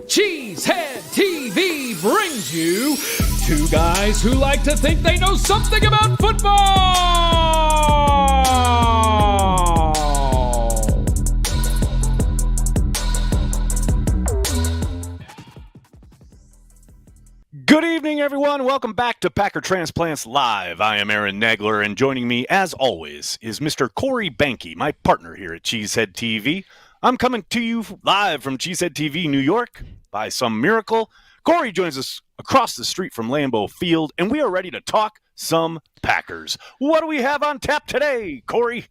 Cheesehead TV brings you two guys who like to think they know something about football. Good evening, everyone. Welcome back to Packer Transplants Live. I am Aaron Nagler, and joining me, as always, is Mr. Corey Banky, my partner here at Cheesehead TV. I'm coming to you live from Cheesehead TV, New York. By some miracle, Corey joins us across the street from Lambeau Field, and we are ready to talk some Packers. What do we have on tap today, Corey?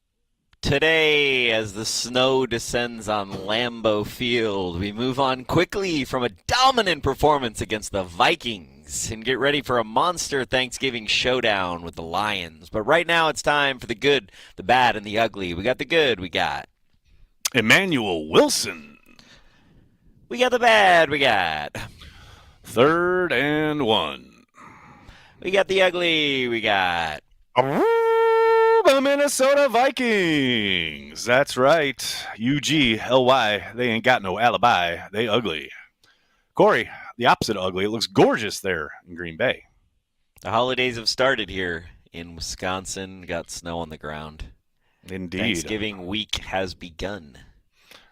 Today, as the snow descends on Lambeau Field, we move on quickly from a dominant performance against the Vikings and get ready for a monster Thanksgiving showdown with the Lions. But right now, it's time for the good, the bad, and the ugly. We got the good, we got Emmanuel Wilson. We got the bad, we got 3rd and 1. We got the ugly, we got The Minnesota Vikings. That's right. UGLY. They ain't got no alibi. They ugly. Corey, the opposite of ugly. It looks gorgeous there in Green Bay. The holidays have started here in Wisconsin. Got snow on the ground. Indeed. Thanksgiving week has begun.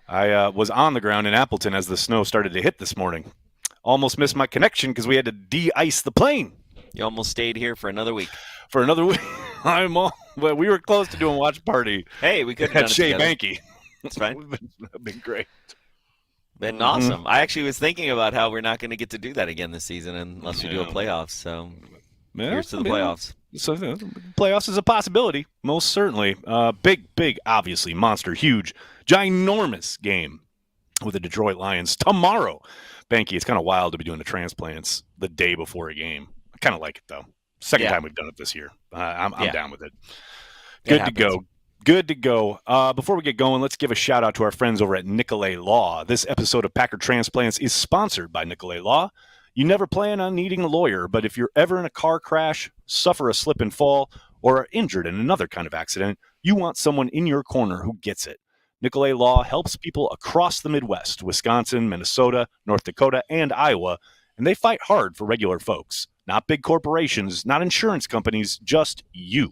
I was on the ground in Appleton as the snow started to hit this morning. Almost missed my connection because we had to de-ice the plane. You almost stayed here for another week. For another week. But we were close to doing watch party. Hey, we could have done it Shea together. Banky. It's fine. It's been great. Been awesome. I actually was thinking about how we're not going to get to do that again this season unless we do a playoffs. So here's to the playoffs. So playoffs is a possibility, most certainly. Big, obviously, monster, huge, ginormous game with the Detroit Lions tomorrow. Banky, it's kind of wild to be doing the transplants the day before a game. I kind of like it, though. Second time we've done it this year. I'm down with it. Good to go. Good to go. Before we get going, let's give a shout out to our friends over at Nicolay Law. This episode of Packer Transplants is sponsored by Nicolay Law. You never plan on needing a lawyer, but if you're ever in a car crash, suffer a slip and fall, or are injured in another kind of accident, you want someone in your corner who gets it. Nicolay Law helps people across the Midwest, Wisconsin, Minnesota, North Dakota, and Iowa, and they fight hard for regular folks. Not big corporations, not insurance companies, just you.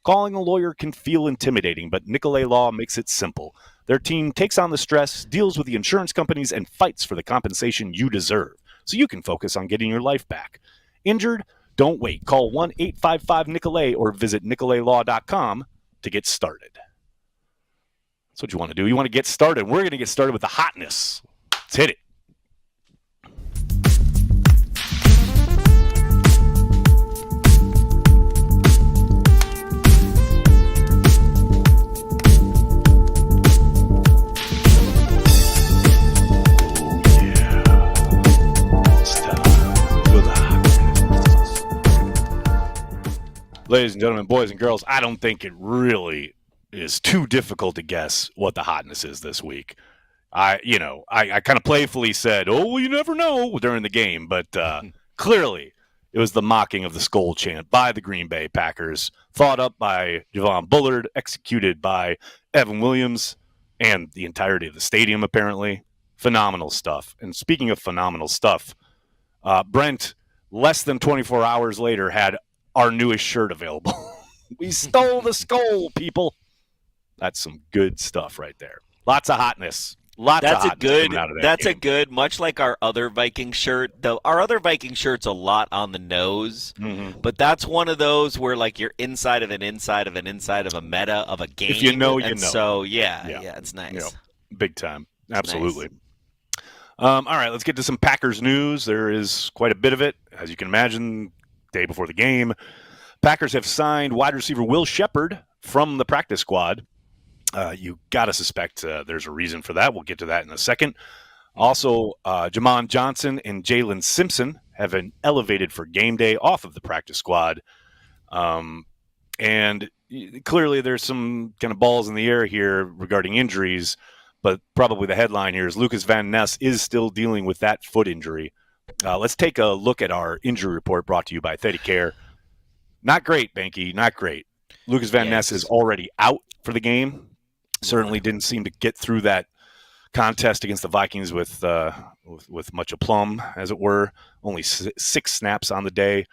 Calling a lawyer can feel intimidating, but Nicolay Law makes it simple. Their team takes on the stress, deals with the insurance companies, and fights for the compensation you deserve, so you can focus on getting your life back. Injured? Don't wait. Call 1-855-NICOLAY or visit nicolaylaw.com to get started. That's what you want to do. You want to get started. We're going to get started with the hotness. Let's hit it. Ladies and gentlemen, boys and girls, I don't think it really is too difficult to guess what the hotness is this week. I kind of playfully said, "Oh, well, you never know" during the game, but clearly it was the mocking of the Skol chant by the Green Bay Packers, thought up by Javon Bullard, executed by Evan Williams, and the entirety of the stadium, apparently. Phenomenal stuff. And speaking of phenomenal stuff, Brent, less than 24 hours later, had our newest shirt available. We stole the Skol, people. That's some good stuff right there. Lots of hotness. That's a good, much like our other Viking shirt. Our other Viking shirt's a lot on the nose, but that's one of those where like you're inside of an inside of an inside of a meta of a game. If you know, you know. So yeah, it's nice. Yeah, big time. Absolutely. Nice. All right, let's get to some Packers news. There is quite a bit of it, as you can imagine. Day before the game, Packers have signed wide receiver Will Shepard from the practice squad. You got to suspect there's a reason for that. We'll get to that in a second. Also, Jamon Johnson and Jalen Simpson have been elevated for game day off of the practice squad. And clearly there's some kind of balls in the air here regarding injuries, but probably the headline here is Lukas Van Ness is still dealing with that foot injury. Let's take a look at our injury report brought to you by TheddyCare. Not great, Banky, not great. Lukas Van Ness is already out for the game. Certainly didn't seem to get through that contest against the Vikings with much aplomb, as it were. Only 6 snaps on the day.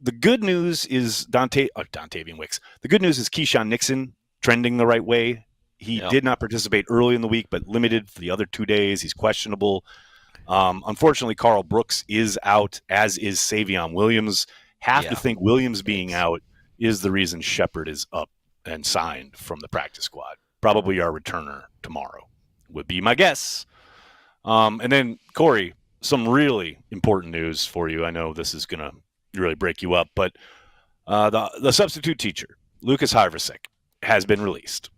The good news is Dontavian Wicks. The good news is Keisean Nixon trending the right way. He did not participate early in the week, but limited for the other 2 days. He's questionable. Unfortunately, Carl Brooks is out, as is Savion Williams. Have to think Williams being out is the reason Shepard is up and signed from the practice squad. Probably our returner tomorrow would be my guess. And then, Corey, some really important news for you. I know this is going to really break you up, but the substitute teacher, Lukas Harvasek, has been released.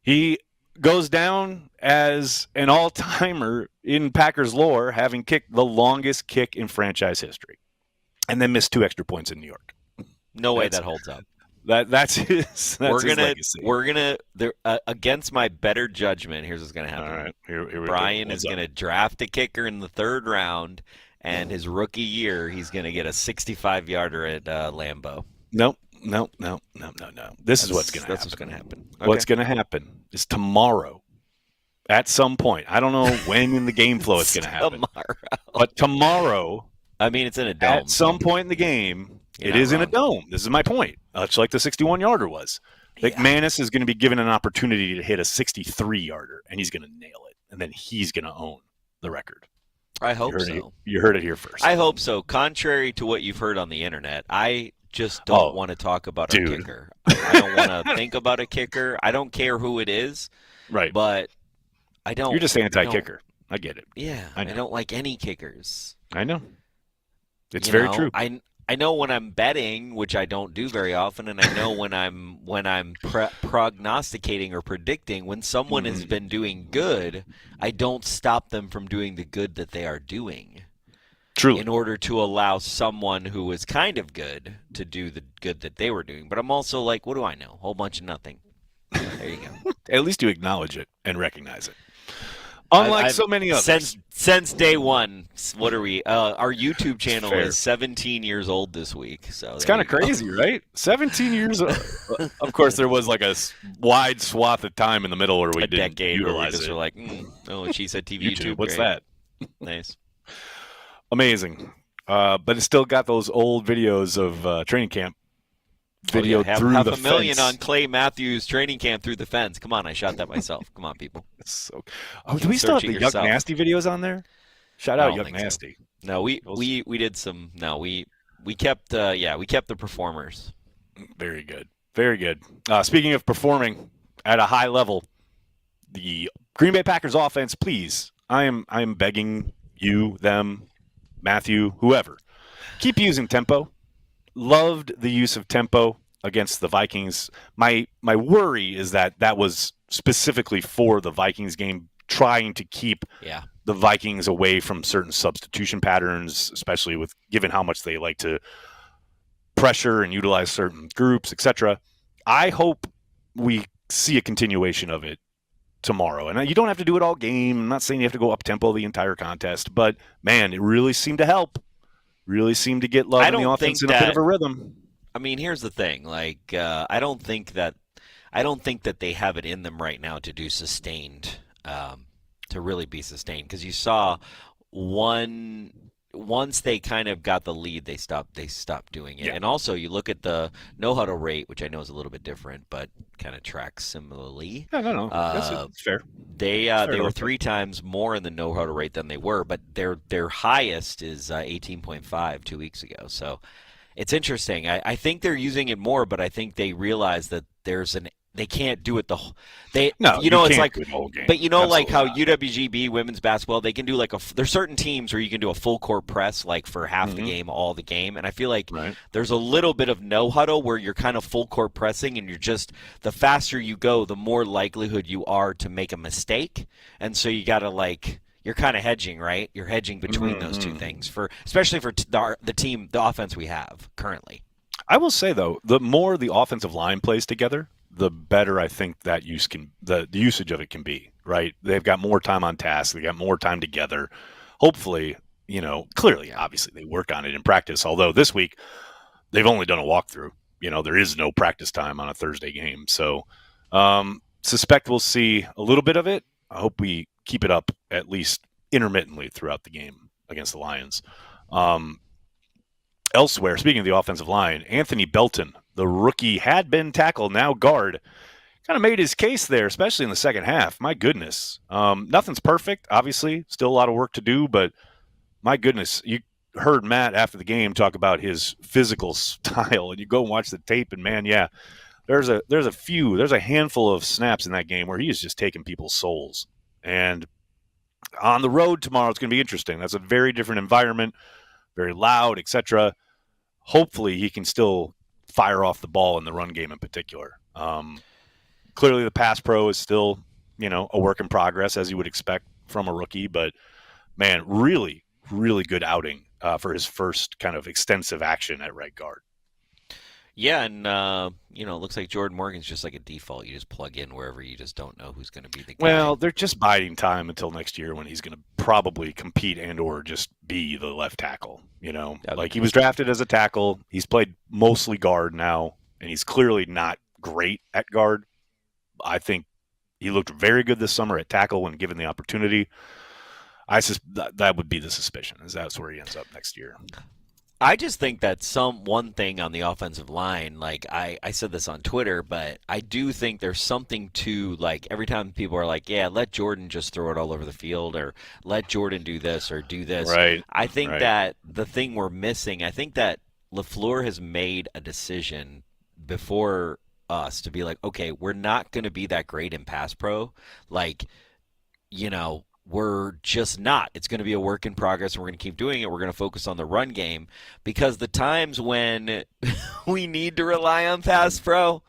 He goes down as an all-timer in Packers lore, having kicked the longest kick in franchise history, and then missed 2 extra points in New York. No way that holds up. That's his legacy. We're gonna against my better judgment. Here's what's gonna happen. All right, here we Brian go. is gonna draft a kicker in the 3rd round, and his rookie year, he's gonna get a 65-yarder at Lambeau. No. This is what's gonna happen. That's what's gonna happen. Okay. What's gonna happen is tomorrow, at some point. I don't know when in the game flow it's gonna happen. But tomorrow. I mean, it's in a dome. At some point in the game, it is in a dome. This is my point. Much like the 61-yarder was. McManus is going to be given an opportunity to hit a 63-yarder, and he's going to nail it. And then he's going to own the record. I hope so. You heard it here first. I hope so. Contrary to what you've heard on the internet, I just don't want to talk about a kicker. I don't want to think about a kicker. I don't care who it is. Right. But I don't. You're just anti-kicker. I get it. Yeah. I don't like any kickers. I know. It's very true. I know when I'm betting, which I don't do very often, and I know when I'm prognosticating or predicting, when someone has been doing good, I don't stop them from doing the good that they are doing. Truly. In order to allow someone who was kind of good to do the good that they were doing. But I'm also like, what do I know? A whole bunch of nothing. There you go. At least you acknowledge it and recognize it. Unlike so many others. Since day one, what are we? Our YouTube channel is 17 years old this week. So it's kind of crazy, right? 17 years old. Of course, there was like a wide swath of time in the middle where we didn't utilize it. We're like, oh, she said TV YouTube. What's great. that? Nice. Amazing. But it's still got those old videos of training camp. Video through half the a million fence. on Clay Matthews training camp through the fence. Come on, I shot that myself. Come on, people. Do we still have the Yuck Nasty videos on there? Shout out Yuck Nasty. So. No, we did some. No, we kept we kept the performers. Very good, very good. Speaking of performing at a high level, the Green Bay Packers offense, please. I am begging you, them, Matthew, whoever, keep using tempo. Loved the use of tempo against the Vikings. My worry is that was specifically for the Vikings game, trying to keep the Vikings away from certain substitution patterns, especially with given how much they like to pressure and utilize certain groups, etc. I hope we see a continuation of it tomorrow. And you don't have to do it all game. I'm not saying you have to go up tempo the entire contest, but man, it really seemed to help. Really seemed to get love in the offense in a bit of a rhythm. I mean, here's the thing. Like, I don't think that they have it in them right now to do sustained, to really be sustained. Because you saw once they kind of got the lead, they stopped doing it. Yeah. And also, you look at the no-huddle rate, which I know is a little bit different, but kind of tracks similarly. Yeah, no, that's fair. They were 3 times more in the no-huddle rate than they were, but their highest is 18.5 2 weeks ago. So it's interesting. I think they're using it more, but I think they realize that they can't do it it's like, but like how UWGB women's basketball, they can do like there's certain teams where you can do a full court press like for half the game, all the game. And I feel like there's a little bit of no huddle where you're kind of full court pressing and you're just, the faster you go, the more likelihood you are to make a mistake. And so you got to you're kind of hedging, right? You're hedging between those two things especially for the offense we have currently. I will say though, the more the offensive line plays together, the better I think that the usage of it can be, right? They've got more time on task. They got more time together. Hopefully, clearly, obviously they work on it in practice. Although this week they've only done a walkthrough. There is no practice time on a Thursday game. So suspect we'll see a little bit of it. I hope we keep it up at least intermittently throughout the game against the Lions. Elsewhere, speaking of the offensive line, Anthony Belton, the rookie, had been tackle, now guard, kind of made his case there, especially in the second half. My goodness. Nothing's perfect, obviously. Still a lot of work to do, but my goodness. You heard Matt after the game talk about his physical style, and you go and watch the tape, and man, yeah, there's a handful of snaps in that game where he is just taking people's souls. And on the road tomorrow, it's going to be interesting. That's a very different environment, very loud, etc. Hopefully, he can still fire off the ball in the run game in particular. Clearly, the pass pro is still, a work in progress, as you would expect from a rookie. But, man, really, really good outing for his first kind of extensive action at right guard. Yeah, and, it looks like Jordan Morgan's just like a default. You just plug in wherever you just don't know who's going to be the guy. Well, they're just biding time until next year when he's going to probably compete and or just be the left tackle, Like, he was drafted as a tackle. He's played mostly guard now, and he's clearly not great at guard. I think he looked very good this summer at tackle when given the opportunity. That would be the suspicion, is that's where he ends up next year. I just think that one thing on the offensive line, like I said this on Twitter, but I do think there's something to, like, every time people are like, yeah, let Jordan just throw it all over the field, or let Jordan do this or do this. Right. I think that the thing we're missing, I think that LaFleur has made a decision before us to be like, okay, we're not going to be that great in pass pro. Like, we're just not. It's going to be a work in progress, and we're going to keep doing it. We're going to focus on the run game, because the times when we need to rely on pass pro,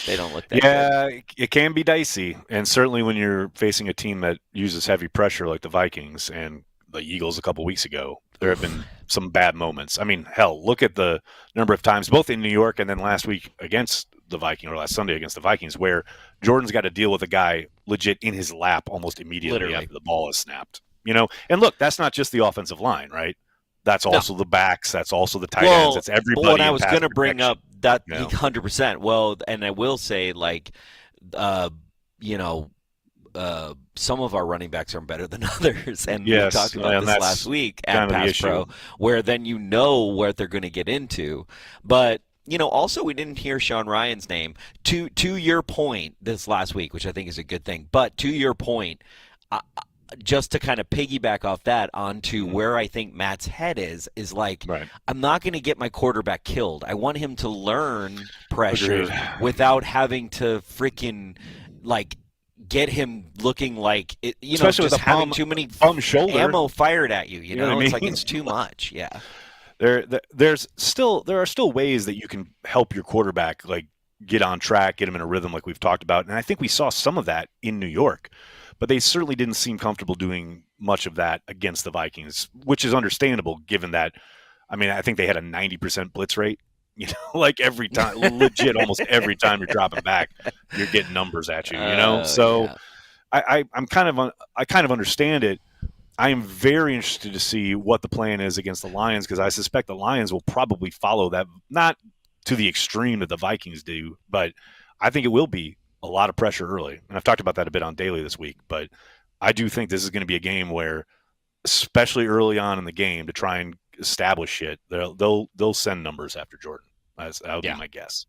they don't look that good. Yeah, it can be dicey, and certainly when you're facing a team that uses heavy pressure like the Vikings and the Eagles a couple weeks ago, there have been some bad moments. I mean, hell, look at the number of times, both in New York and then last week against the Vikings, or last Sunday against the Vikings, where Jordan's got to deal with a guy legit in his lap almost immediately after the ball is snapped. And look, that's not just the offensive line, right? That's also the backs. That's also the tight ends. It's everybody. Well, I was going to bring up that 100%. Well, and I will say, like, some of our running backs are better than others, and we talked about this last week at Pass Pro, where then what they're going to get into. But also we didn't hear Sean Ryan's name. To your point this last week, which I think is a good thing, but to your point, just to kind of piggyback off that onto where I think Matt's head is like, I'm not going to get my quarterback killed. I want him to learn pressure without having to freaking, like, get him looking like it, especially just with having too many ammo fired at you. You know what I mean? It's like it's too much. Yeah. There are still ways that you can help your quarterback, like, get on track, get him in a rhythm, like we've talked about. And I think we saw some of that in New York, but they certainly didn't seem comfortable doing much of that against the Vikings, which is understandable given that. I mean, I think they had a 90% blitz rate. Like every time, legit, almost every time you're dropping back, you're getting numbers at you. So I kind of understand it. I am very interested to see what the plan is against the Lions, because I suspect the Lions will probably follow that, not to the extreme that the Vikings do, but I think it will be a lot of pressure early. And I've talked about that a bit on Daily this week, but I do think this is going to be a game where, especially early on in the game, to try and establish shit, they'll send numbers after Jordan. That would be my guess.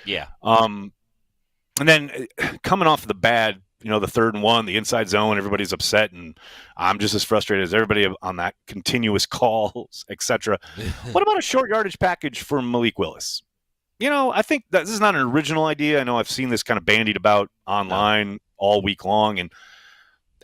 Yeah. And then coming off the bad, the 3rd and 1, the inside zone, everybody's upset, and I'm just as frustrated as everybody on that continuous calls, etc. What about a short yardage package for Malik Willis? I think that this is not an original idea. I know I've seen this kind of bandied about online all week long, and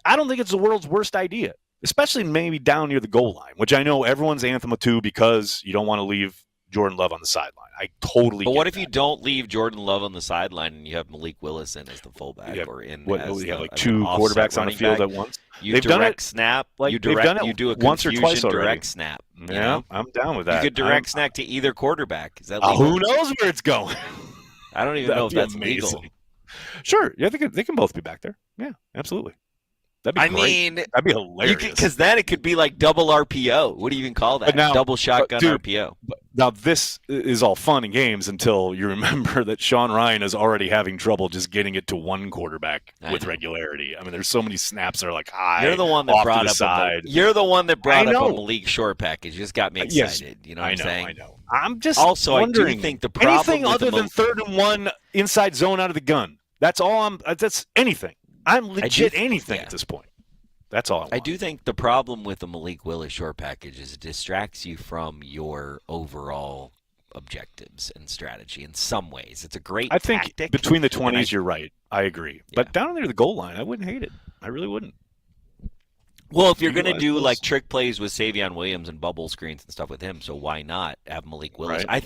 I don't think it's the world's worst idea, especially maybe down near the goal line, which I know everyone's anathema to, because you don't want to leave Jordan Love on the sideline. I totally. But what if you don't leave Jordan Love on the sideline and you have Malik Willis in as the fullback, or in as like two quarterbacks on the field at once? They've done it. Snap. Like you do a once or twice already. Direct snap. Yeah, I'm down with that. You could direct snap to either quarterback. Is that legal? Who knows where it's going? I don't even know if that's legal. Sure. Yeah, they can both be back there. Yeah, absolutely. That'd be great. mean, that'd be hilarious. Because then it could be like double RPO. What do you even call that? Double shotgun RPO. Now, this is all fun and games until you remember that Sean Ryan is already having trouble just getting it to one quarterback with regularity. I mean, there's so many snaps that are like high. You're the one that brought up side. You're the one that brought up a Malik short package. Just got me excited. Yes, you know what I'm saying? I know. I'm just also wondering, I do think the problem anything other than 3rd and 1 inside zone out of the gun. That's all that's anything. I'm legit anything at this point. That's all I want. I do think the problem with the Malik Willis short package is it distracts you from your overall objectives and strategy in some ways. It's a great tactic. Think between the 20s, you're right. I agree. Yeah. But down near the goal line, I wouldn't hate it. I really wouldn't. Well, if you're going to do like trick plays with Savion Williams and bubble screens and stuff with him, so why not have Malik Willis? Right.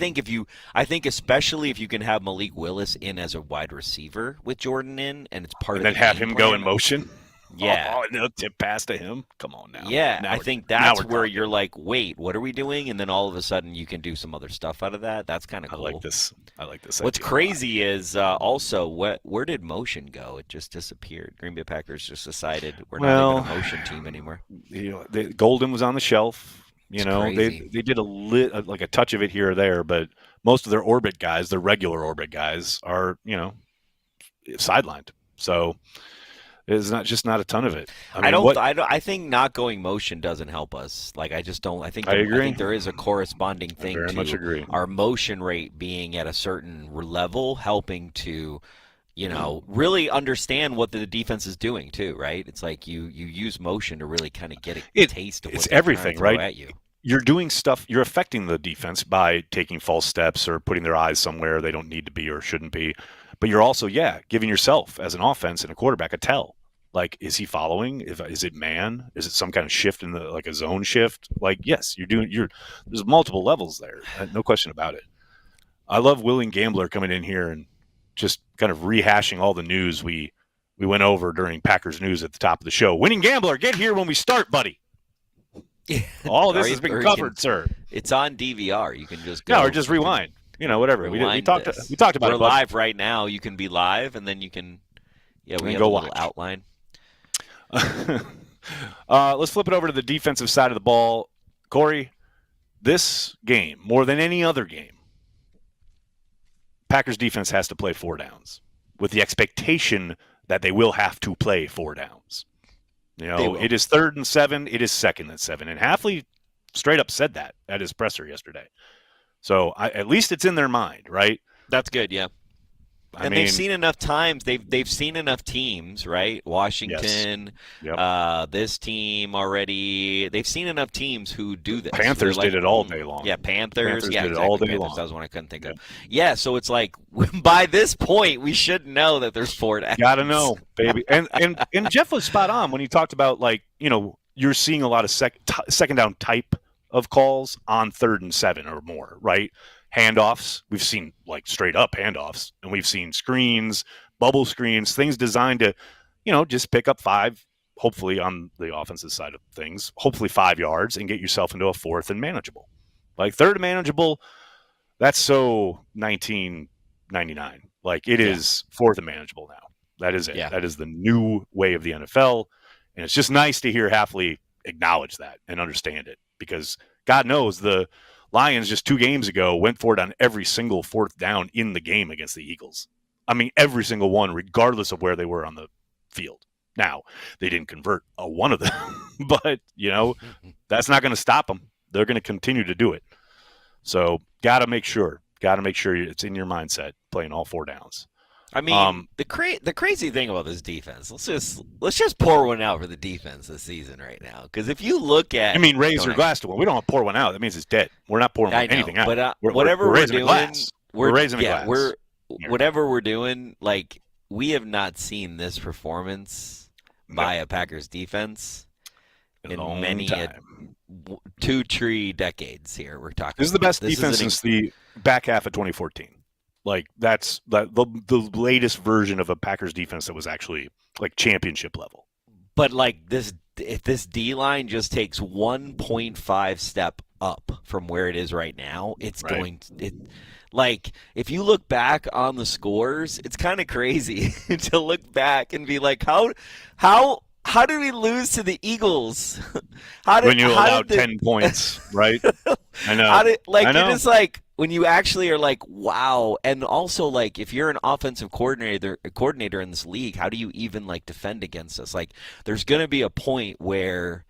I think especially if you can have Malik Willis in as a wide receiver with Jordan in, and it's part of the and then have him go in motion. Yeah. And they'll tip pass to him. Come on now. Yeah, I think that's where you're like, wait, what are we doing? And then all of a sudden you can do some other stuff out of that. That's kind of cool. I like this. What's crazy is also where did motion go? It just disappeared. Green Bay Packers just decided we're not even a motion team anymore. Golden was on the shelf. They did a touch of it here or there, but most of their orbit guys, their regular orbit guys, are sidelined. So. It's not a ton of it. I think not going motion doesn't help us. Like I just don't. I agree. I think there is a corresponding thing I very much agree. Our motion rate being at a certain level, helping to, really understand what the defense is doing too. Right? It's like you use motion to really kind of get a taste of what's everything, right? At you. You're doing stuff. You're affecting the defense by taking false steps or putting their eyes somewhere they don't need to be or shouldn't be. But you're also, giving yourself as an offense and a quarterback a tell. Like, is he following? Is it man? Is it some kind of shift in a zone shift? Like, yes, there's multiple levels there. No question about it. I love Willing Gambler coming in here and just kind of rehashing all the news we went over during Packers News at the top of the show. Winning Gambler, get here when we start, buddy. All of this has been covered, sir. It's on DVR. You can just go. Or just rewind. Whatever. We talked about it. We're live right now. You can be live, and then you can. Yeah, we have a little outline. Let's flip it over to the defensive side of the ball. Corey, this game, more than any other game, Packers defense has to play 4 downs with the expectation that they will have to play 4 downs. It is 3rd and 7. It is 2nd and 7. And Hafley straight up said that at his presser yesterday. So at least it's in their mind, right? That's good, yeah. They've seen enough times. They've seen enough teams, right? Washington, this team already. They've seen enough teams who do this. Panthers did it all day long. Yeah, Panthers did it all day long. That was one I couldn't think of. Yeah, so it's like by this point we should know that there's 4 downs. Gotta know, baby. And Jeff was spot on when he talked about you're seeing a lot of second down type of calls on 3rd and 7 or more, right? Handoffs, we've seen straight up handoffs, and we've seen screens, bubble screens, things designed to, just pick up 5, hopefully on the offensive side of things, hopefully 5 yards and get yourself into a 4th and manageable. 3rd and manageable, that's so 1999. It is 4th and manageable now. That is it. Yeah. That is the new way of the NFL, and it's just nice to hear Hafley acknowledge that and understand it, because God knows the Lions just 2 games ago went for it on every single 4th down in the game against the Eagles. I mean, every single one, regardless of where they were on the field. Now, they didn't convert one of them, but, that's not going to stop them. They're going to continue to do it. So, got to make sure it's in your mindset playing all 4 downs. I mean, the crazy thing about this defense, let's just pour one out for the defense this season right now. Because if you look at, I mean, raise your glass to one. We don't want to pour one out. That means it's dead. We're not pouring anything out. But whatever we're doing, we're raising a glass. Whatever we're doing, we have not seen this performance by a Packers defense in many 2-3 decades. Here we're talking. This is the best defense since the back half of 2014. That's the latest version of a Packers defense that was actually championship level. But if this D line just takes 1.5 step up from where it is right now, it's going to. If you look back on the scores, it's kind of crazy to look back and be like, how how did we lose to the Eagles? When you allowed 10 points, right? I know. I know. It is like when you actually are like, wow. And also, like, if you're an offensive coordinator in this league, how do you even like defend against us? Like, there's going to be a point where,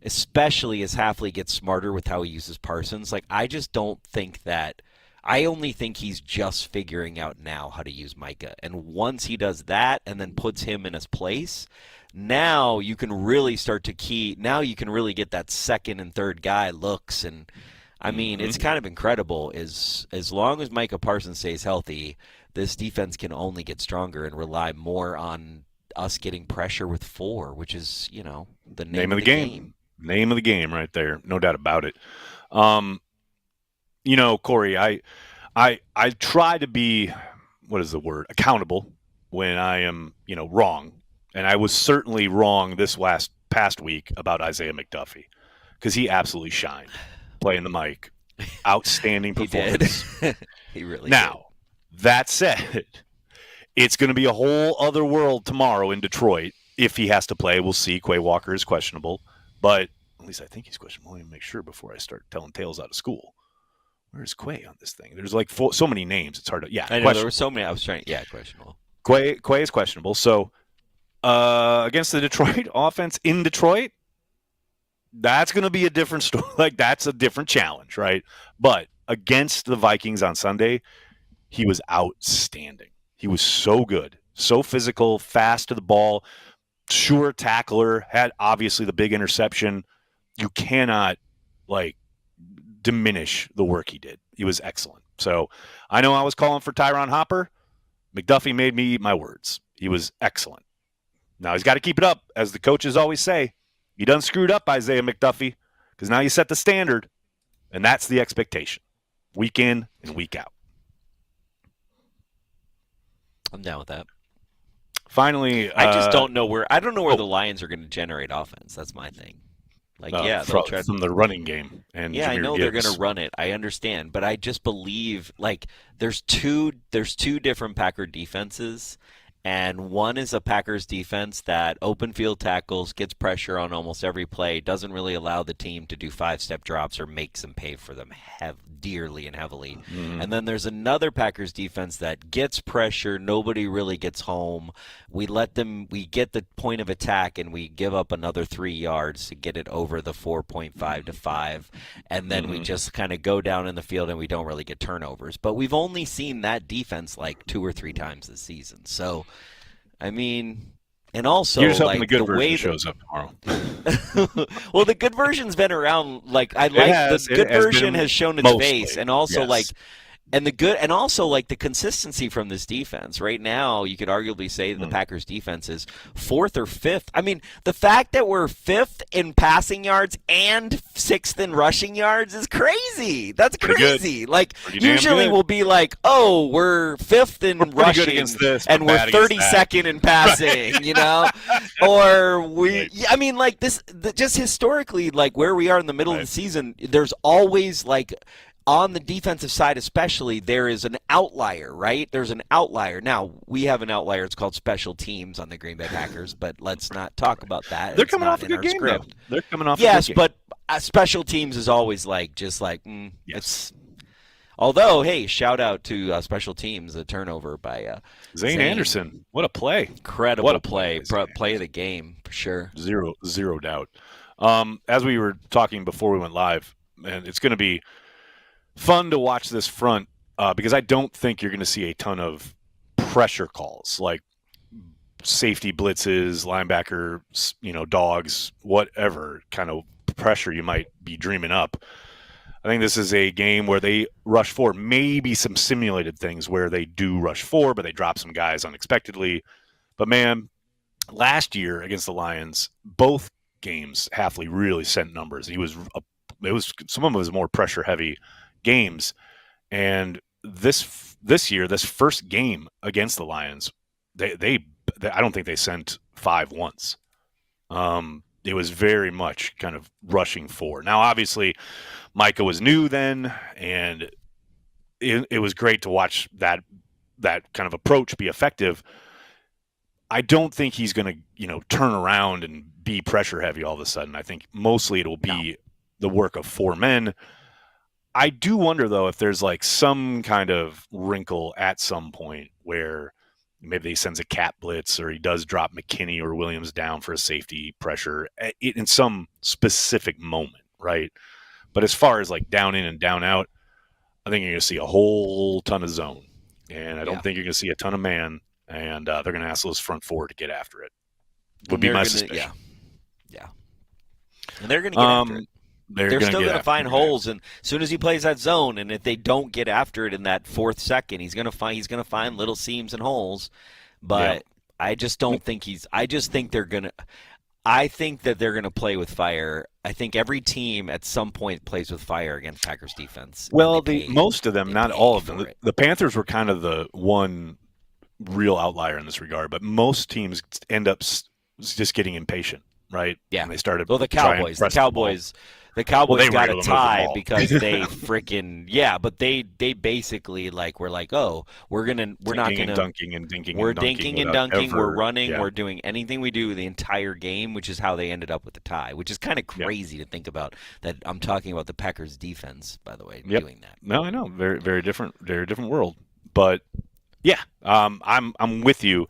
especially as Hafley gets smarter with how he uses Parsons, like, I just don't think that. I only think he's just figuring out now how to use Micah. And once he does that and then puts him in his place, now you can really start to now you can really get that second and third guy looks. And I mean, it's kind of incredible. As long as Micah Parsons stays healthy, this defense can only get stronger and rely more on us getting pressure with 4, which is, the name of the game. Name of the game right there. No doubt about it. Corey, I try to be, what is the word, accountable when I am, wrong. And I was certainly wrong this past week about Isaiah McDuffie because he absolutely shined playing the mic. Outstanding performance. He did. He really Now, that said, it's going to be a whole other world tomorrow in Detroit if he has to play. We'll see. Quay Walker is questionable, but at least I think he's questionable. Let me make sure before I start telling tales out of school. Where's Quay on this thing? There's like so many names. It's hard to, I know there were so many. I was trying. Yeah, questionable. Quay is questionable. So against the Detroit offense in Detroit, that's going to be a different story. Like, that's a different challenge, right? But against the Vikings on Sunday, he was outstanding. He was so good, so physical, fast to the ball, sure tackler, had obviously the big interception. You cannot, diminish the work he did. He was excellent. So I know I was calling for Tyron Hopper. McDuffie made me eat my words. He was excellent. Now he's got to keep it up. As the coaches always say, you done screwed up, Isaiah McDuffie, because now you set the standard, and that's the expectation, week in and week out. I'm down with that. Finally, I just don't know where the Lions are going to generate offense. That's my thing. They'll try from the running game. And yeah, Jahmyr I know Gibbs. They're going to run it. I understand, but I just believe there's two different Packer defenses, and one is a Packers defense that open field tackles, gets pressure on almost every play, doesn't really allow the team to do 5-step drops or makes them pay for them dearly and heavily. And then there's another Packers defense that gets pressure, nobody really gets home. We get the point of attack, and we give up another 3 yards to get it over the 4.5 to 5, and then we just kind of go down in the field and we don't really get turnovers. But we've only seen that defense 2 or 3 times this season. So, I mean, and also, you're just hoping the good version shows up tomorrow. Well, the good version's been around. The good version has shown its face, and also yes. the consistency from this defense. Right now, you could arguably say that the Packers defense is 4th or 5th. I mean, the fact that we're 5th in passing yards and 6th in rushing yards is crazy. That's crazy. Usually we'll be like, we're 5th in rushing and we're 32nd in passing, Or just historically, where we are in the middle of the season, there's always on the defensive side especially, there is an outlier, right? There's an outlier. Now, we have an outlier. It's called special teams on the Green Bay Packers, but let's not talk about that. They're coming off a good game, though. They're coming off a good game. Yes, but special teams is always it's... Although, hey, shout out to special teams, a turnover by Zane Anderson. What a play. Incredible play. Play of the game, for sure. Zero doubt. As we were talking before we went live, and it's going to be fun to watch this front because I don't think you're going to see a ton of pressure calls like safety blitzes, linebacker, dogs, whatever kind of pressure you might be dreaming up. I think this is a game where they rush 4, maybe some simulated things where they do rush 4, but they drop some guys unexpectedly. But man, last year against the Lions, both games, Hafley really sent numbers. Some of them was more pressure heavy games, and this year, this first game against the Lions, they I don't think they sent 5 once. It was very much kind of rushing 4. Now, obviously, Micah was new then, and it was great to watch that kind of approach be effective. I don't think he's going to, turn around and be pressure heavy all of a sudden. I think mostly it will be the work of 4 men. I do wonder, though, if there's like some kind of wrinkle at some point where maybe he sends a cat blitz or he does drop McKinney or Williams down for a safety pressure in some specific moment, right? But as far as like down in and down out, I think you're going to see a whole ton of zone. And I don't think you're going to see a ton of man. And they're going to ask those front 4 to get after it. Would be my suspicion. Yeah. And they're going to get after it. They're still going to find holes, and as soon as he plays that zone, and if they don't get after it in that 4th second, he's going to find little seams and holes. But I just don't think I think that they're going to play with fire. I think every team at some point plays with fire against Packers defense. Well, most of them, not all of them. The Panthers were kind of the one real outlier in this regard, but most teams end up just getting impatient, right? Yeah, and they started. Well, the Cowboys got a tie because they freaking but they basically were like, oh, we're not gonna dunking and dinking. We're dinking and dunking. We're running. We're doing anything we do the entire game, which is how they ended up with the tie, which is kind of crazy to think about. That I'm talking about the Packers defense, by the way, doing that. No, I know, very very different world, but. Yeah, I'm with you.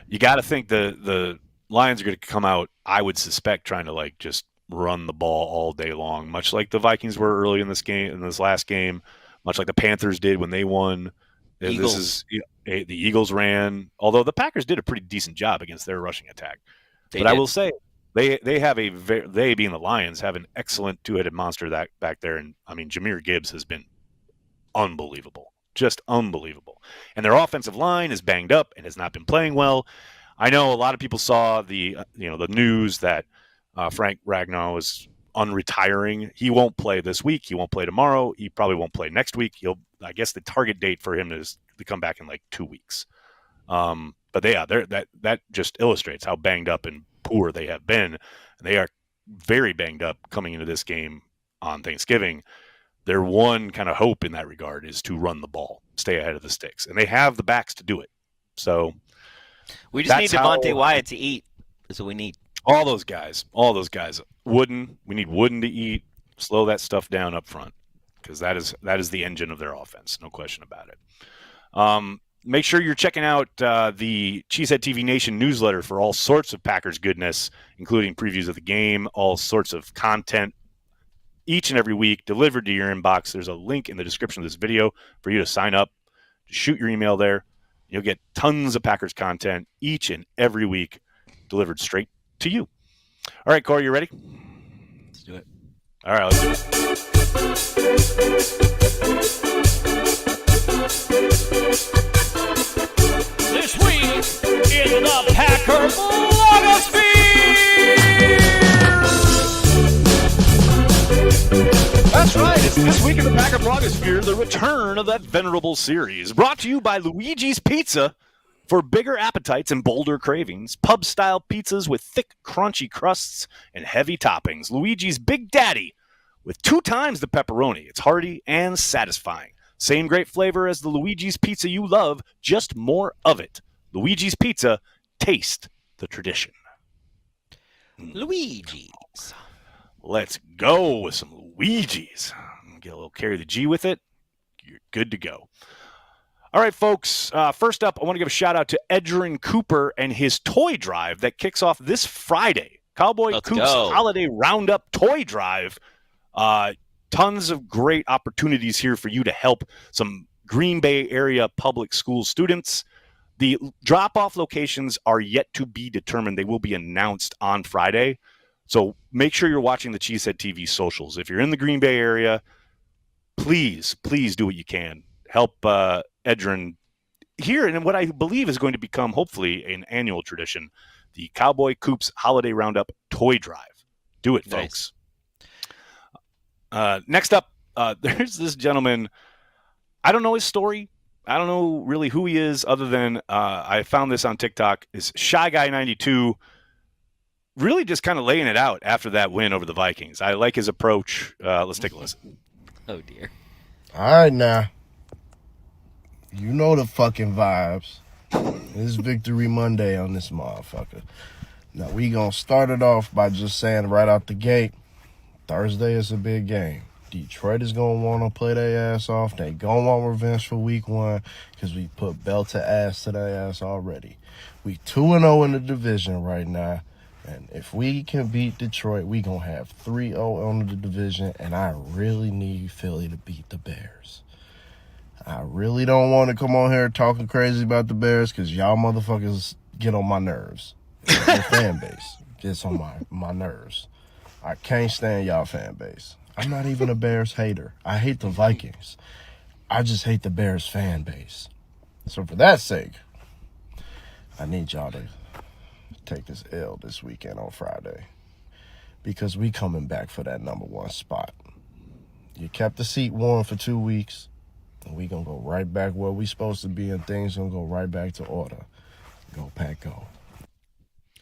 You got to think the Lions are going to come out, I would suspect, trying to just run the ball all day long, much like the Vikings were early in this last game, much like the Panthers did when they won. Eagles. The Eagles ran, although the Packers did a pretty decent job against their rushing attack. I will say they have they being the Lions have an excellent two-headed monster back there, and I mean Jahmyr Gibbs has been unbelievable. Just unbelievable. And their offensive line is banged up and has not been playing well. I know a lot of people saw the news that Frank Ragnow is unretiring. He won't play this week. He won't play tomorrow. He probably won't play next week. I guess the target date for him is to come back in 2 weeks. But that just illustrates how banged up and poor they have been. And they are very banged up coming into this game on Thanksgiving. Their one kind of hope in that regard is to run the ball, stay ahead of the sticks. And they have the backs to do it. So we just need Devontae Wyatt to eat. That's what we need. All those guys. Wooden. We need Wooden to eat. Slow that stuff down up front because that is the engine of their offense. No question about it. Make sure you're checking out the Cheesehead TV Nation newsletter for all sorts of Packers goodness, including previews of the game, all sorts of content each and every week delivered to your inbox. There's a link in the description of this video for you to sign up. Just shoot your email there. You'll get tons of Packers content each and every week delivered straight to you. All right, Corey, you ready? Let's do it. All right, let's do it. This week in the Packer Blogosphere. That's right. It's this week in the Packer Blogosphere, the return of that venerable series. Brought to you by Luigi's Pizza. For bigger appetites and bolder cravings, pub-style pizzas with thick, crunchy crusts and heavy toppings. Luigi's Big Daddy with 2 times the pepperoni. It's hearty and satisfying. Same great flavor as the Luigi's Pizza you love, just more of it. Luigi's Pizza, taste the tradition. Luigi's. Let's go with some Luigi's. Get a little carry the G with it. You're good to go. All right, folks. First up, I want to give a shout out to Edgerrin Cooper and his toy drive that kicks off this Friday. Cowboy Coops Holiday Roundup Toy Drive. Tons of great opportunities here for you to help some Green Bay area public school students. The drop-off locations are yet to be determined. They will be announced on Friday. So make sure you're watching the Cheesehead TV socials. If you're in the Green Bay area, please do what you can. Help Edgerrin here in what I believe is going to become, hopefully, an annual tradition, the Cowboy Coops Holiday Roundup Toy Drive. Do it, folks. Nice. Next up, there's this gentleman. I don't know his story. I don't know really who he is other than I found this on TikTok. Is Shy Guy 92 really just kind of laying it out after that win over the Vikings. I like his approach. Let's take a listen. Oh, dear. All right, now. You know the fucking vibes. It's Victory Monday on this motherfucker. Now, we going to start it off by just saying right out the gate, Thursday is a big game. Detroit is going to want to play their ass off. They going to want revenge for week 1 because we put Belton ass to their ass already. We 2-0 in the division right now. And if we can beat Detroit, we going to have 3-0 on the division. And I really need Philly to beat the Bears. I really don't want to come on here talking crazy about the Bears because y'all motherfuckers get on my nerves. Your fan base gets on my nerves. I can't stand y'all fan base. I'm not even a Bears hater. I hate the Vikings. I just hate the Bears fan base. So for that sake, I need y'all to take this L this weekend on Friday because we coming back for that number 1 spot. You kept the seat warm for 2 weeks. And we going to go right back where we supposed to be, and things going to go right back to order. Go, Pack, go.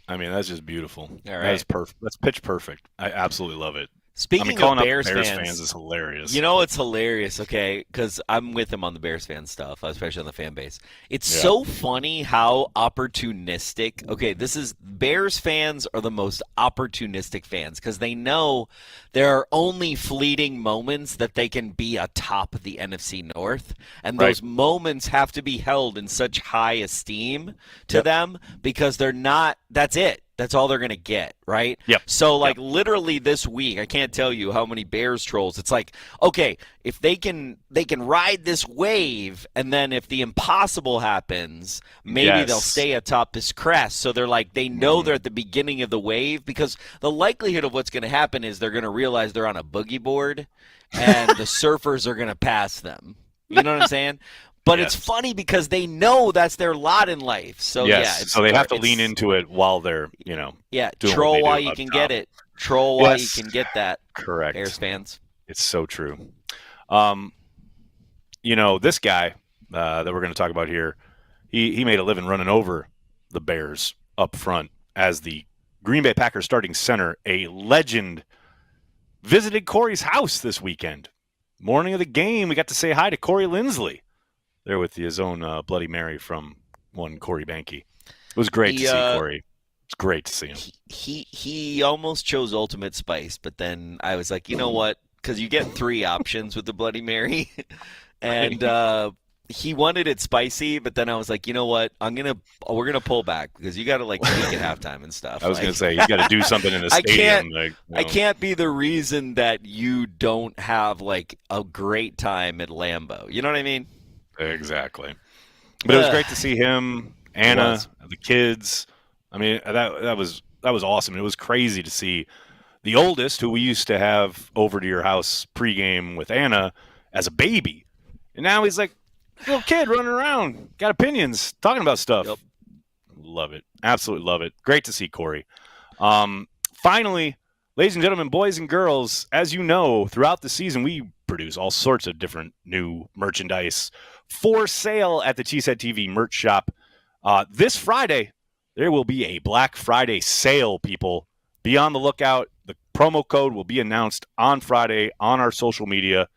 I mean, that's just beautiful. All right. That's perfect. That's pitch perfect. I absolutely love it. Speaking calling of up Bears Bears fans, fans is hilarious. You know, it's hilarious, okay? Because I'm with him on the Bears fan stuff, especially on the fan base. It's so funny how opportunistic. Okay, this is Bears fans are the most opportunistic fans because they know there are only fleeting moments that they can be atop the NFC North, and those moments have to be held in such high esteem to them because they're not. That's it. That's all they're going to get, right? Yep. So, literally this week, I can't tell you how many Bears trolls. It's like, okay, if they can ride this wave, and then if the impossible happens, maybe they'll stay atop this crest. So they're like, they know they're at the beginning of the wave because the likelihood of what's going to happen is they're going to realize they're on a boogie board, and the surfers are going to pass them. You know what I'm saying? But it's funny because they know that's their lot in life. So so they have to lean into it while they're, doing troll while you can get it. Troll while you can get that. Correct. Bears fans. It's so true. This guy that we're going to talk about here, he made a living running over the Bears up front as the Green Bay Packers starting center. A legend visited Corey's house this weekend. Morning of the game, we got to say hi to Corey Lindsley. There with his own Bloody Mary from one Corey Banky. It was great to see Corey. It's great to see him. He almost chose Ultimate Spice, but then I was like, you know what? Because you get 3 options with the Bloody Mary, and he wanted it spicy. But then I was like, you know what? We're gonna pull back because you got to peak at halftime and stuff. I was gonna say you got to do something in the stadium. I can't be the reason that you don't have a great time at Lambeau. You know what I mean? Exactly. But it was great to see him, Anna, the kids. I mean, that was awesome. It was crazy to see the oldest, who we used to have over to your house pregame with Anna as a baby. And now he's like a little kid running around, got opinions, talking about stuff. Yep. Love it. Absolutely love it. Great to see Corey. Finally, ladies and gentlemen, boys and girls, as you know, throughout the season, we produce all sorts of different new merchandise for sale at the Cheesehead TV merch shop. This Friday, there will be a Black Friday sale, people. Be on the lookout. The promo code will be announced on Friday on our social media.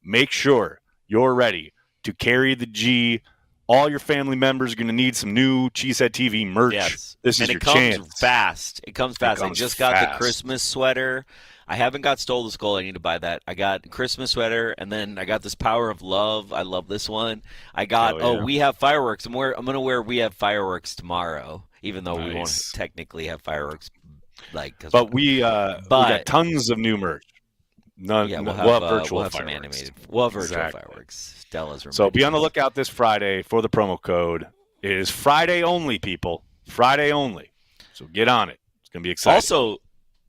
Make sure you're ready to carry the G. All your family members are going to need some new Cheesehead TV merch. Yes. This is your chance. It comes fast. It comes fast. I just got the Christmas sweater. I haven't got Stole the Skull. I need to buy that. I got Christmas sweater, and then I got this Power of Love. I love this one. I got, We Have Fireworks. I'm going to wear We Have Fireworks tomorrow, even though we won't technically have fireworks. But we got tons of new merch. We'll have virtual some fireworks. Animated. We'll have virtual fireworks. Stella's room. So be on the lookout this Friday for the promo code. It is Friday only, people. Friday only. So get on it. It's going to be exciting. Also,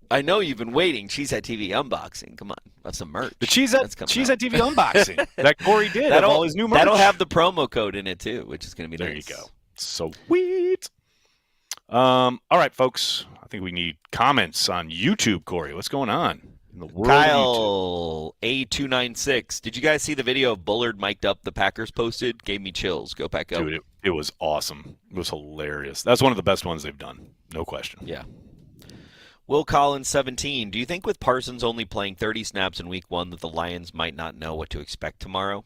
I know you've been waiting. Cheesehead TV unboxing. Come on, that's some merch. The Cheesehead TV unboxing that Corey did of all his new merch. That'll have the promo code in it too, which is going to be nice. There you go. Sweet. All right, folks. I think we need comments on YouTube. Corey, what's going on in the world? Kyle A296. Did you guys see the video of Bullard mic'd up the Packers posted? Gave me chills. Go Pack Go. Dude, it was awesome. It was hilarious. That's one of the best ones they've done. No question. Yeah. Will Collins 17. Do you think with Parsons only playing 30 snaps in week 1 that the Lions might not know what to expect tomorrow?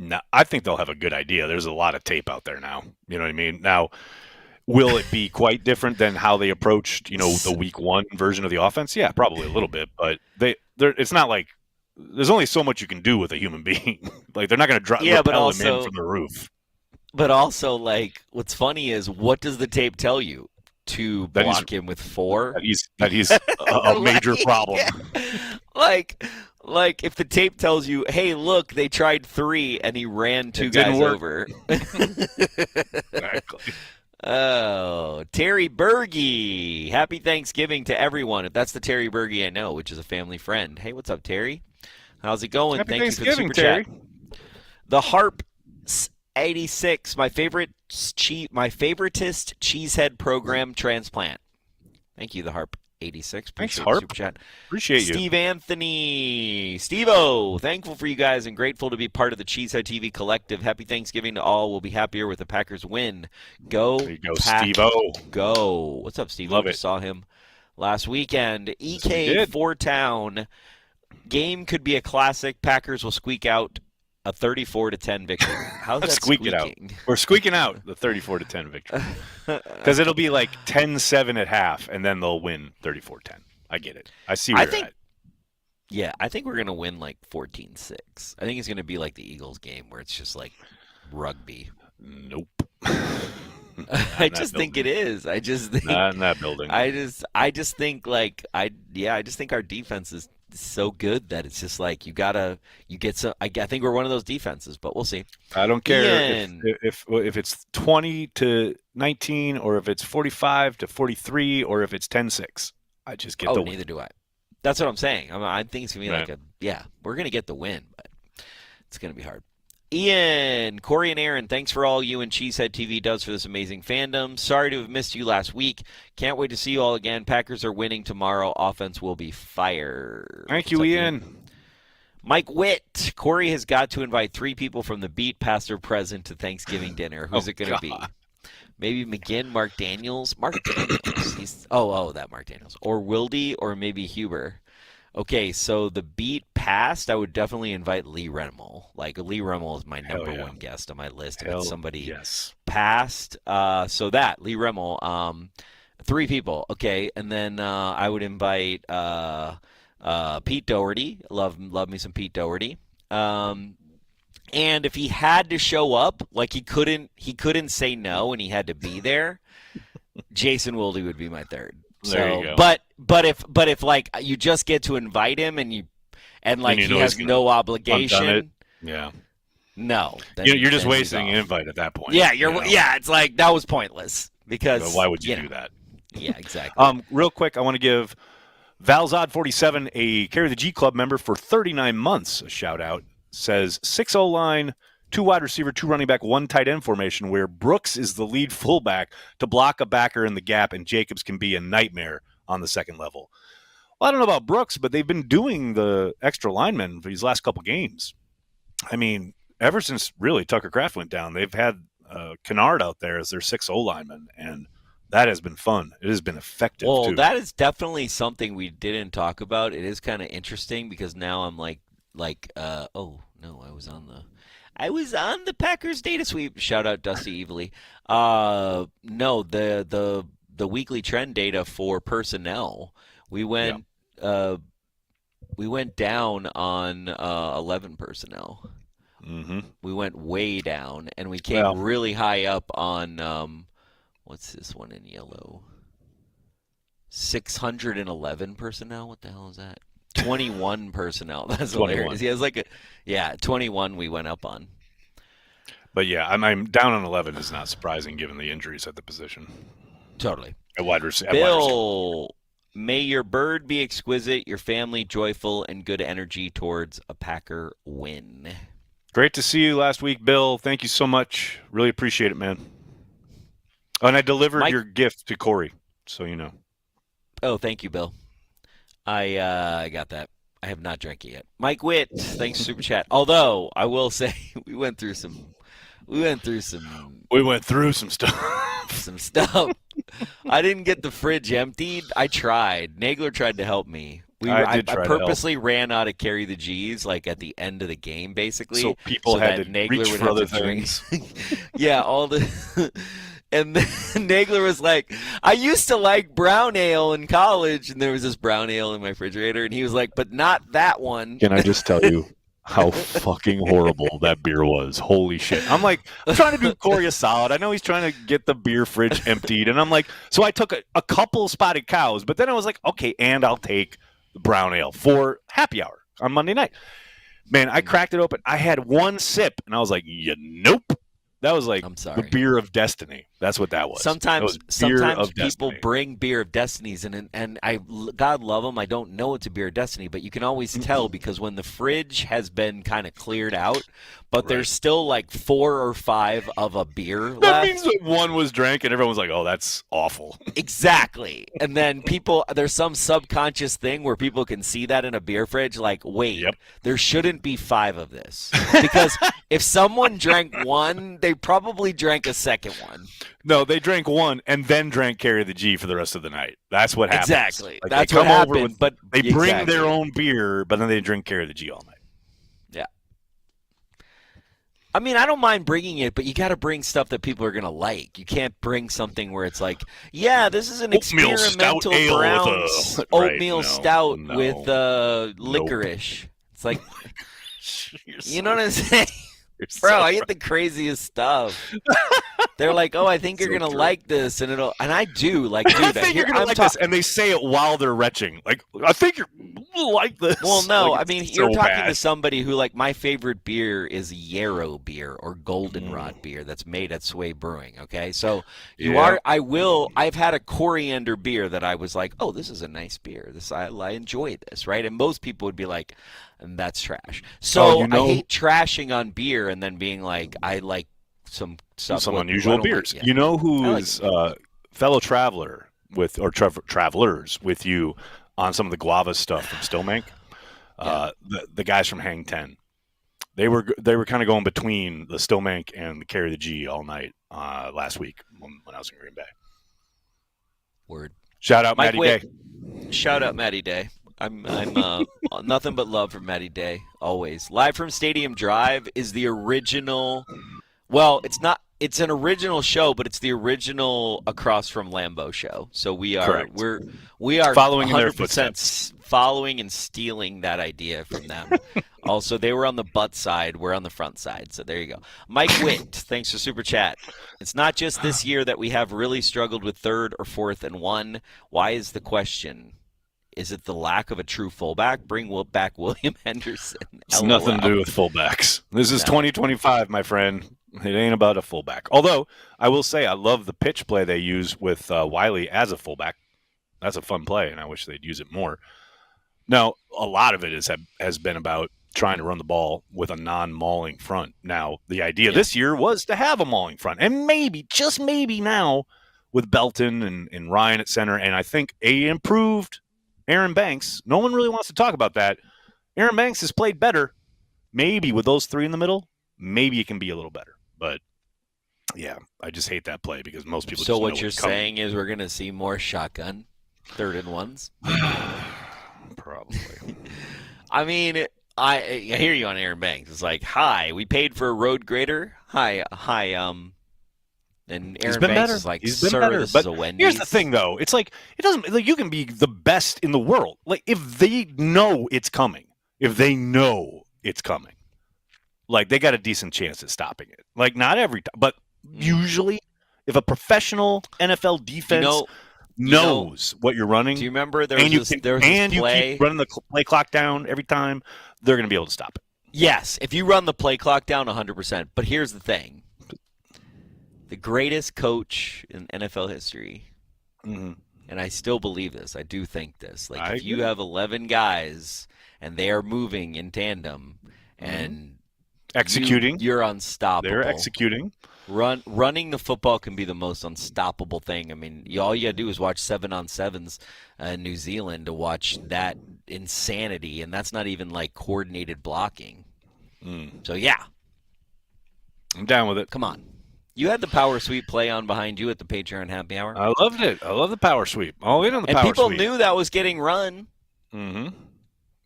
No, I think they'll have a good idea. There's a lot of tape out there now. You know what I mean? Now, will it be quite different than how they approached, the week one version of the offense? Yeah, probably a little bit, but it's not like there's only so much you can do with a human being. Like they're not going to repel him in from the roof. But also, like, what's funny is what does the tape tell you? To block him with 4? That he's a major problem. Yeah. Like if the tape tells you, hey, look, they tried 3 and he ran 2 guys over. Exactly. Oh, Terry Berge. Happy Thanksgiving to everyone. If that's the Terry Berge I know, which is a family friend. Hey, what's up, Terry? How's it going? Happy Thank you for the super Terry. chat. The Harp 86, my favoritist cheesehead program transplant. Thank you, the Harp 86. Thanks, Harp. Super chat. Appreciate you. Steve Anthony. Steve-O, thankful for you guys and grateful to be part of the Cheesehead TV collective. Happy Thanksgiving to all. We'll be happier with the Packers win. Go, there you go, Pack, Steve-O. Go. What's up, Steve-O? Love it. Saw him last weekend. Yes, EK Four-Town. Game could be a classic. Packers will squeak out a 34-10 victory. How's that squeaking out? We're squeaking out the 34-10 victory. Because it'll be like 10-7 at half, and then they'll win 34-10. I get it. I see where you're at. Yeah, I think we're going to win like 14-6. I think it's going to be like the Eagles game where it's just like rugby. Nope. I just think it is. I just think not in that building. I just think I just think our defense is so good that it's just like you get some. I think we're one of those defenses, but we'll see. I don't care if it's 20-19 or if it's 45-43 or if it's 10-6. I just get the win. Neither do I. That's what I'm saying. I think it's gonna be we're gonna get the win, but it's gonna be hard. Ian, Corey, and Aaron, thanks for all you and Cheesehead TV does for this amazing fandom. Sorry to have missed you last week. Can't wait to see you all again. Packers are winning tomorrow. Offense will be fire. Thank you, Ian. Mike Witt, Corey has got to invite 3 people from the beat, past or present, to Thanksgiving dinner. Who's it going to be? Maybe McGinn, Mark Daniels. Mark Daniels. That Mark Daniels. Or Wildy, or maybe Huber. Okay, so the beat past, I would definitely invite Lee Remmel. Like, Lee Remmel is my number one guest on my list. If it's somebody past, so that, Lee Remmel, 3 people. Okay, and then I would invite Pete Doherty. Love me some Pete Doherty. And if he had to show up, like he couldn't say no and he had to be there, Jason Wilde would be my third. There you go. But if like you just get to invite him and he has no obligation. Yeah. No. You're just wasting an invite at that point. Yeah, it's like that was pointless because so why would you do that? Yeah, exactly. Real quick, I want to give Valzod47, a Carry the G Club member for 39 months, a shout out. Says 6-0 line, 2 wide receiver, 2 running back, 1 tight end formation where Brooks is the lead fullback to block a backer in the gap and Jacobs can be a nightmare on the second level. Well, I don't know about Brooks, but they've been doing the extra linemen for these last couple games. I mean, ever since really Tucker Kraft went down, they've had Kennard out there as their 6-0 lineman, and that has been fun. It has been effective, too. That is definitely something we didn't talk about. It is kind of interesting because now I'm like, oh no, I was on the Packers data sweep. Shout out Dusty Evely. No, the weekly trend data for personnel. We went down on 11 personnel. Mm-hmm. We went way down, and we came really high up on what's this one in yellow? 611 personnel. What the hell is that? 21 personnel. That's 21. Hilarious. He has 21 we went up on. But yeah, I'm down on 11 is not surprising given the injuries at the position. Totally. At wide receiver. Bill, may your bird be exquisite, your family joyful, and good energy towards a Packer win. Great to see you last week, Bill. Thank you so much. Really appreciate it, man. And I delivered your gift to Corey, so you know. Oh, thank you, Bill. I got that. I have not drank it yet. Mike Witt, thanks for super chat. Although I will say we went through some stuff. Some stuff. I didn't get the fridge emptied. I tried. Nagler tried to help me, I purposely ran out of carry the G's like at the end of the game, basically. So people had to Nagler reach would for have other to drink. things. Yeah, all the. And then Nagler was like, I used to like brown ale in college, and there was this brown ale in my refrigerator, and he was like, but not that one. Can I just tell you how fucking horrible that beer was? Holy shit. I'm trying to do Corey a solid. I know he's trying to get the beer fridge emptied, and I'm like, so I took a couple spotted cows, but then I was like, okay, and I'll take the brown ale for happy hour on Monday night. Man, I cracked it open. I had one sip, and I was like, nope. That was like the beer of destiny. That's what that was. Sometimes people bring beer of destinies, and God love them. I don't know it's a beer of destiny, but you can always tell because when the fridge has been kind of cleared out, but there's still like 4 or 5 of a beer left. That means that one was drank, and everyone was like, "Oh, that's awful." Exactly. And then there's some subconscious thing where people can see that in a beer fridge, like, wait, there shouldn't be 5 of this because if someone drank one, they probably drank a second one. No, they drank one and then drank carry the G for the rest of the night. That's what happens. Exactly. Like that's what happened. But they bring their own beer, but then they drink carry the G all night. Yeah. I mean, I don't mind bringing it, but you got to bring stuff that people are going to like. You can't bring something where it's like, yeah, this is an oatmeal experimental brown oatmeal stout with licorice. It's like, you know what I'm saying? Bro, I get the craziest stuff. They're like, "Oh, I think you're gonna like this," and I do like do that. I think you're gonna like this, and they say it while they're retching. Like, I think you'll like this. Well, no, like, I mean, you're talking to somebody who like my favorite beer is Yarrow beer or Goldenrod beer that's made at Sway Brewing. Okay, so I've had a coriander beer that I was like, "Oh, this is a nice beer. I enjoy this," right? And most people would be like, and that's trash. So I hate trashing on beer and then being like, I like some unusual beers. Like, you know who's fellow traveler travelers with you on some of the guava stuff from Stillmank? The guys from Hang 10. They were kind of going between the Stillmank and the Carry the G all night last week when I was in Green Bay. Word. Shout out Matty Day. Shout out Matty Day. I'm nothing but love for Matty Day always. Live from Stadium Drive is the original. Well, it's not. It's an original show, but it's the original Across from Lambeau show. So we are following 100% in their footsteps, following and stealing that idea from them. Also, they were on the butt side. We're on the front side. So there you go. Mike Witt, thanks for Super Chat. It's not just this year that we have really struggled with 3rd or 4th and 1. Why is the question? Is it the lack of a true fullback? Bring back William Henderson. It's nothing to do with fullbacks. This is 2025, my friend. It ain't about a fullback. Although, I will say I love the pitch play they use with Wiley as a fullback. That's a fun play, and I wish they'd use it more. Now, a lot of it has been about trying to run the ball with a non-mauling front. Now, the idea this year was to have a mauling front. And maybe, just maybe now, with Belton and Ryan at center, and I think improved Aaron Banks. No one really wants to talk about that. Aaron Banks has played better. Maybe with those 3 in the middle, maybe it can be a little better. But, yeah, I just hate that play because most people just know what you're what's coming. saying is we're going to see more shotgun 3rd and 1s? Probably. I mean, I hear you on Aaron Banks. It's like, hi, we paid for a road grader. Hi, and Aaron Banks is like, sir, this is a Wendy's. Here's the thing, though. It's like, it doesn't, like, you can be the best in the world. Like, if they know it's coming, like, they got a decent chance at stopping it. Like, not every time, but usually, if a professional NFL defense knows what you're running, do you remember there was this play? You keep running the play clock down every time, they're going to be able to stop it. Yes, if you run the play clock down 100%. But here's the thing. The greatest coach in NFL history, and I still believe this, I do think this, like if you have 11 guys and they are moving in tandem and executing, you're unstoppable. They're executing. Running the football can be the most unstoppable thing. I mean, all you got to do is watch 7-on-7s in New Zealand to watch that insanity, and that's not even like coordinated blocking. So, yeah. I'm down with it. Come on. You had the power sweep play on behind you at the Patreon happy hour. I loved it. I love the power sweep. All in on the power sweep. And people knew that was getting run. Mm-hmm.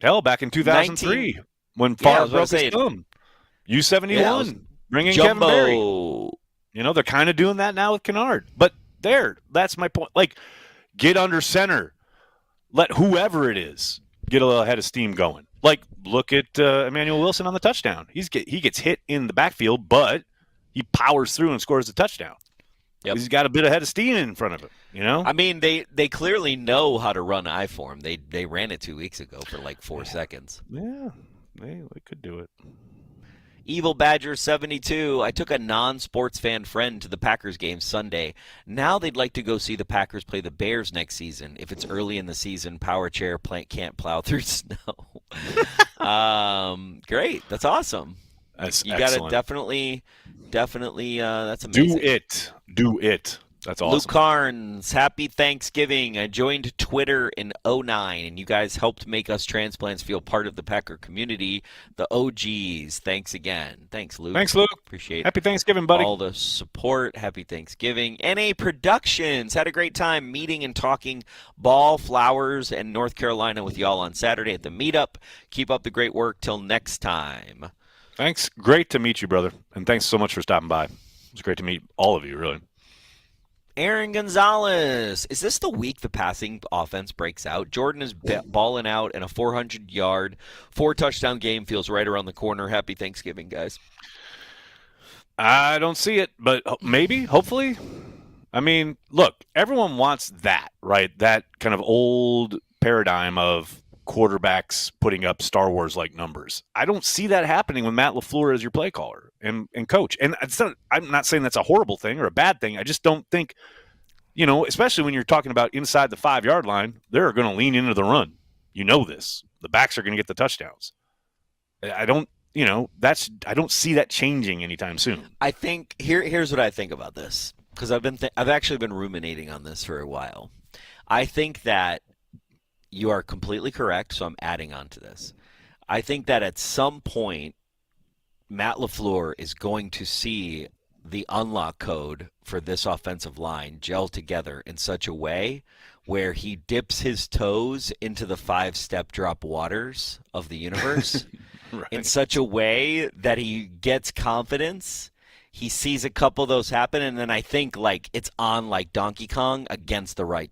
Hell, back in 2003, when Yeah, I Favre was about broke to say his thumb. U71, Yeah, it was bring in Kevin Berry. Jumbo. They're kind of doing that now with Kennard. But that's my point. Like, get under center. Let whoever it is get a little head of steam going. Like, look at Emmanuel Wilson on the touchdown. He gets hit in the backfield, but he powers through and scores the touchdown. Yep. He's got a bit of head of steam in front of him, I mean, they clearly know how to run I-form. They ran it 2 weeks ago for like 4 seconds. Yeah, they could do it. Evil Badger 72. I took a non-sports fan friend to the Packers game Sunday. Now they'd like to go see the Packers play the Bears next season. If it's early in the season, power chair can't plow through snow. Great. That's awesome. That's you got to excellent. definitely. That's amazing. Do it. That's awesome. Luke Carnes, happy Thanksgiving. I joined Twitter in 2009, and you guys helped make us transplants feel part of the Packer community, the OGs. Thanks again. Thanks, Luke. Thanks, Luke. Appreciate Happy Thanksgiving, buddy. all the support. Happy Thanksgiving. NA Productions. Had a great time meeting and talking ball, flowers, and North Carolina with y'all on Saturday at the meetup. Keep up the great work. Till next time. Thanks. Great to meet you, brother. And thanks so much for stopping by. It's great to meet all of you, really. Aaron Gonzalez. Is this the week the passing offense breaks out? Jordan is balling out, and a 400-yard, 4-touchdown game feels right around the corner. Happy Thanksgiving, guys. I don't see it, but maybe, hopefully. I mean, look, everyone wants that, right? That kind of old paradigm of quarterbacks putting up Star Wars-like numbers. I don't see that happening with Matt LaFleur as your play caller and coach. And I'm not saying that's a horrible thing or a bad thing. I just don't think, especially when you're talking about inside the 5-yard line, they're going to lean into the run. This. The backs are going to get the touchdowns. I don't see that changing anytime soon. I think here's what I think about this, because I've actually been ruminating on this for a while. I think that you are completely correct, so I'm adding on to this. I think that at some point, Matt LaFleur is going to see the unlock code for this offensive line gel together in such a way where he dips his toes into the 5-step drop waters of the universe Right. in such a way that he gets confidence. He sees a couple of those happen, and then I think it's on like Donkey Kong against the right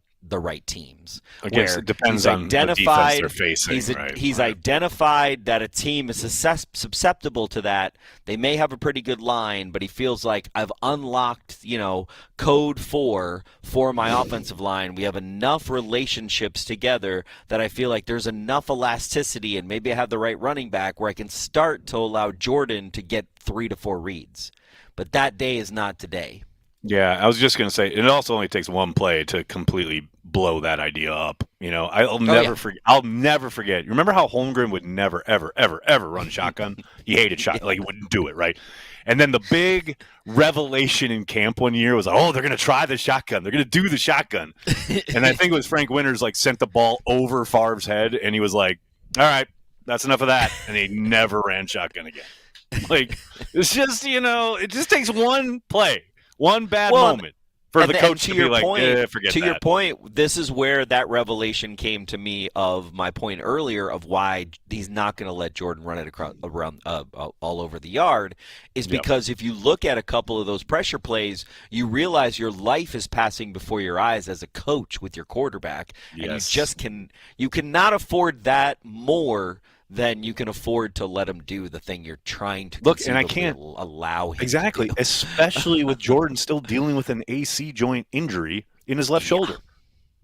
teams. I guess it depends on the defense they're facing. He's identified that a team is susceptible to that. They may have a pretty good line, but he feels like I've unlocked, code 4 for my offensive line. We have enough relationships together that I feel like there's enough elasticity, and maybe I have the right running back where I can start to allow Jordan to get 3 to 4 reads. But that day is not today. Yeah, I was just going to say, it also only takes one play to completely blow that idea up. I'll never forget. You remember how Holmgren would never, ever, ever, ever run shotgun? He hated shotgun. He wouldn't do it, right? And then the big revelation in camp one year was, they're going to try the shotgun. They're going to do the shotgun. And I think it was Frank Winters, sent the ball over Favre's head, and he was like, all right, that's enough of that. And he never ran shotgun again. It's just, it just takes one play. One bad moment for the coach to be like, forget that. To your point, this is where that revelation came to me of my point earlier of why he's not going to let Jordan run it around all over the yard is because if you look at a couple of those pressure plays, you realize your life is passing before your eyes as a coach with your quarterback. Yes. And you cannot afford that more then you can afford to let him do the thing you're trying to look, and I can't allow him exactly, to do. Especially with Jordan still dealing with an AC joint injury in his left shoulder.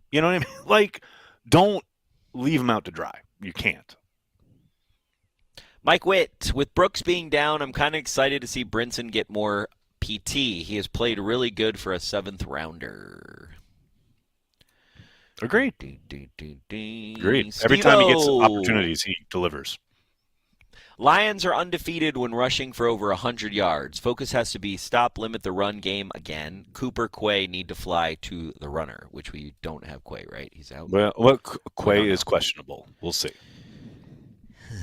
You know what I mean? Don't leave him out to dry. You can't. Mike Witt, with Brooks being down, I'm kind of excited to see Brinson get more PT. He has played really good for a 7th rounder. Agreed. Agreed. Every time he gets opportunities, he delivers. Lions are undefeated when rushing for over 100 yards. Focus has to be limit the run game again. Cooper, Quay need to fly to the runner, which we don't have Quay, right? He's out. Well, Quay is questionable. We'll see.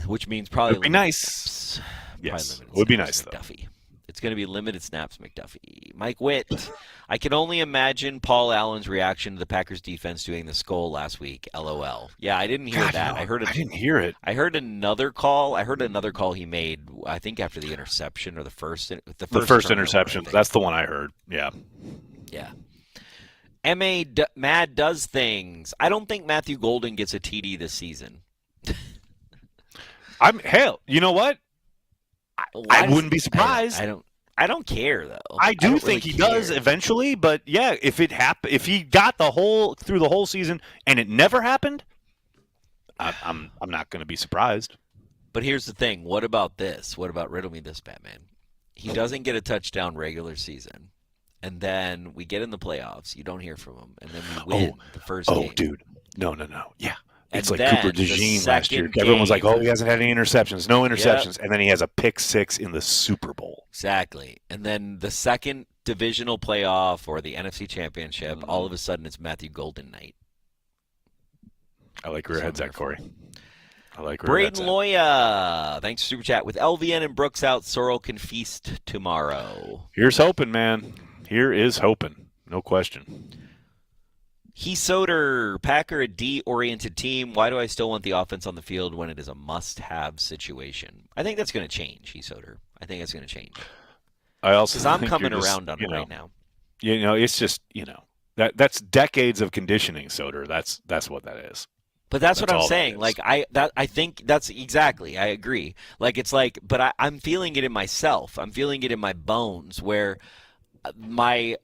Which means probably it would be nice. Yes, it would be nice, though. McDuffie. It's going to be limited snaps, McDuffie. Mike Witt. I can only imagine Paul Allen's reaction to the Packers defense doing the skull last week. LOL. Yeah, I didn't hear that. No, I didn't hear it. I heard another call. I heard another call he made, I think after the interception or the first interception. That's the one I heard. Yeah. Yeah. Mad does things. I don't think Matthew Golden gets a TD this season. Hell, you know what? I wouldn't be surprised. I don't care though. I do think he does eventually, but yeah, if he got through the whole season and it never happened, I'm not going to be surprised. But here's the thing. What about this? What about riddle me this, Batman? He doesn't get a touchdown regular season, and then we get in the playoffs. You don't hear from him, and then we win the first game. Oh, dude, no, yeah. It's and like Cooper DeJean last year. Everyone was like, "Oh, he hasn't had any interceptions, no interceptions," and then he has a pick 6 in the Super Bowl. Exactly, and then the second divisional playoff or the NFC Championship, all of a sudden it's Matthew Golden night. I like where your head's at, Corey. I like where Braden Loya, thanks for super chat. With LVN and Brooks out, Sorrell can feast tomorrow. Here's hoping, man. Here is hoping, no question. Soder, Packer, a D-oriented team. Why do I still want the offense on the field when it is a must-have situation? I think that's going to change, Soder. I think it's going to change. I also because I'm coming around on it right now. You know, it's just that's decades of conditioning, Soder. That's what that is. But that's what I'm saying. Like I think that's exactly. I agree. Like it's like, but I'm feeling it in myself. I'm feeling it in my bones where my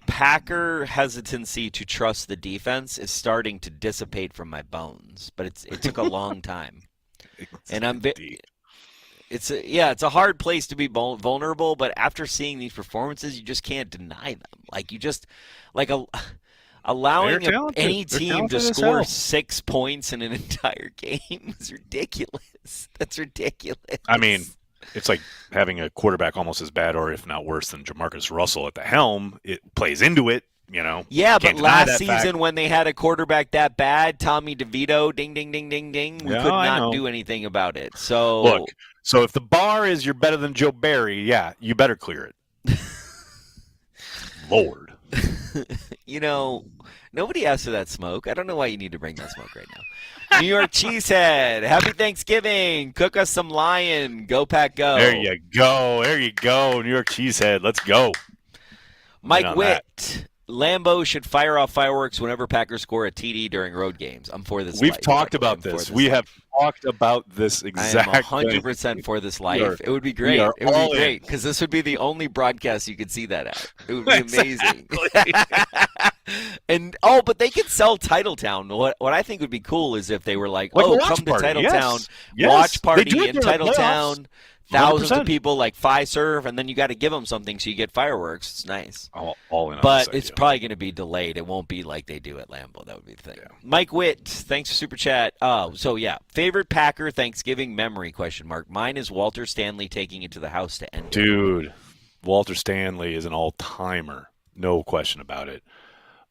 Packer hesitancy to trust the defense is starting to dissipate from my bones, but it took a long time. And it's a hard place to be vulnerable, but after seeing these performances, you just can't deny them. Like you just allowing any team to score 6 points in an entire game is ridiculous. That's ridiculous. I mean, it's like having a quarterback almost as bad or if not worse than Jamarcus Russell at the helm. It plays into it, Yeah, but last season when they had a quarterback that bad, Tommy DeVito, ding, ding, ding, ding, ding, we could not do anything about it. So look, so if the bar is you're better than Joe Barry, yeah, you better clear it. Lord. Nobody asked for that smoke. I don't know why you need to bring that smoke right now. New York Cheesehead, happy Thanksgiving. Cook us some lion. Go, Pack, go. There you go. New York Cheesehead, let's go. Mike Witt, Lambeau should fire off fireworks whenever Packers score a TD during road games. I'm for this. We've talked about this. We have talked about this exact I am 100% for this life. It would be great. It would be great because this would be the only broadcast you could see that at. It would be amazing. But they could sell Titletown. What I think would be cool is if they were like come to Titletown, watch party in Titletown. Thousands 100%. Of people like Fiserv, and then you got to give them something so you get fireworks. It's nice. All in but it's probably going to be delayed. It won't be like they do at Lambeau. That would be the thing. Yeah. Mike Witt, thanks for super chat. Favorite Packer Thanksgiving memory ? Mine is Walter Stanley taking it to the house to end it. Dude, Walter Stanley is an all-timer. No question about it.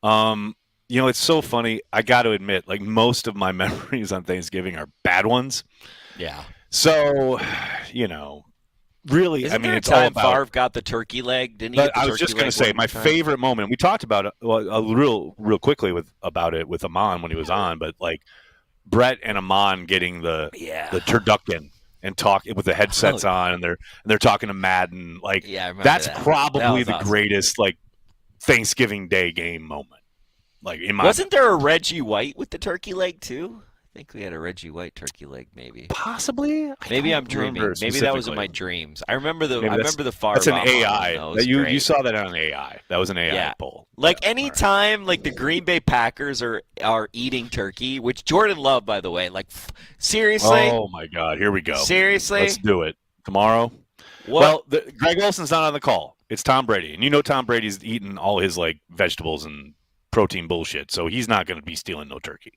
It's so funny. I got to admit, like most of my memories on Thanksgiving are bad ones. Yeah. So, really, Isn't it's all about. Favre got the turkey leg, didn't he? I was just going to say my favorite moment. We talked about it real quickly about it with Amon when he was on, but like Brett and Amon getting the turducken and talking with the headsets on, and they're talking to Madden. Like that's probably the greatest like Thanksgiving Day game moment. Like wasn't there a Reggie White with the turkey leg too? I think we had a Reggie White turkey leg, maybe. Possibly. Maybe I'm dreaming. Maybe that was in my dreams. I remember the Favre. That's an AI. You saw that on AI. That was an AI poll. Like anytime, like the Green Bay Packers are eating turkey, which Jordan Love, by the way. Like seriously. Oh my God! Here we go. Seriously. Let's do it tomorrow. What? Well, Greg Olson's not on the call. It's Tom Brady, and Tom Brady's eating all his like vegetables and protein bullshit, so he's not going to be stealing no turkey.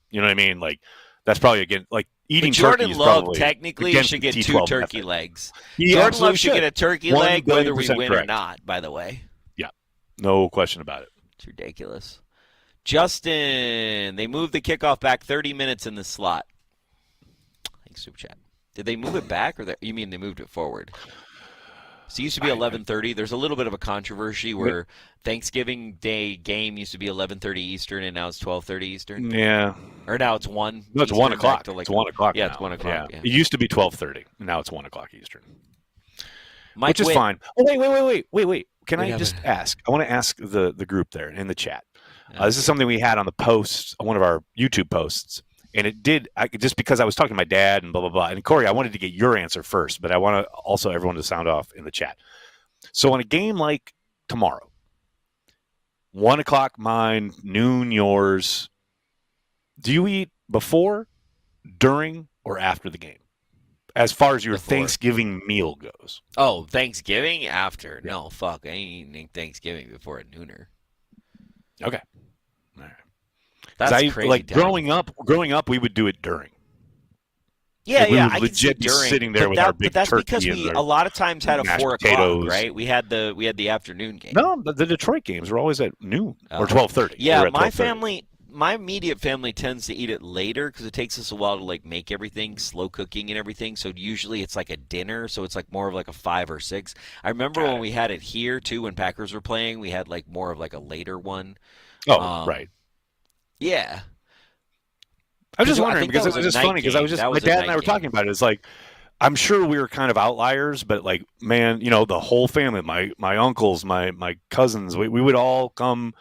You know what I mean? Like that's probably again like eating but Jordan turkey. Jordan Love technically should get 2 turkey legs. Jordan Love should get a turkey leg whether we win or not. By the way. Yeah, no question about it. It's ridiculous. Justin, they moved the kickoff back 30 minutes in the slot. Thanks, Super Chat. Did they move it back, or you mean they moved it forward? So it used to be 11:30. There's a little bit of a controversy where Thanksgiving Day game used to be 11:30 Eastern, and now it's 12:30 Eastern. Yeah. Or now it's 1. No, it's Eastern 1 o'clock. like, it's 1 o'clock. Yeah, now. it's 1 o'clock. Yeah. It used to be 12:30. Now it's 1 o'clock Eastern. Which is fine. Oh, wait. Can I just ask? I want to ask the group there in the chat. This is something we had on the post, on one of our YouTube posts, and just because I was talking to my dad and blah, blah, blah. And Corey, I wanted to get your answer first, but I want to also everyone to sound off in the chat. So on a game like tomorrow, 1 o'clock mine, noon yours, do you eat before, during, or after the game? As far as your Thanksgiving meal goes. Oh, Thanksgiving after? Yeah. No, fuck. I ain't eating Thanksgiving before a nooner. Okay. All right. That's crazy. Like growing up, we would do it during. Yeah, we yeah. would legit be sitting there with our big turkey. But that's because we a lot of times had a 4 o'clock, right? We had the afternoon game. No, the Detroit games were always at noon or 12:30. Yeah, my family. My immediate family tends to eat it later because it takes us a while to like make everything, slow cooking and everything. So usually it's like a dinner, so it's like more of like a 5 or 6. I remember when we had it here too, when Packers were playing, we had like more of like a later one. Oh, right. Yeah. I was just wondering because it was just funny because my dad and I were talking about it. It's like I'm sure we were kind of outliers, but like man, the whole family, my uncles, my cousins, we would all come.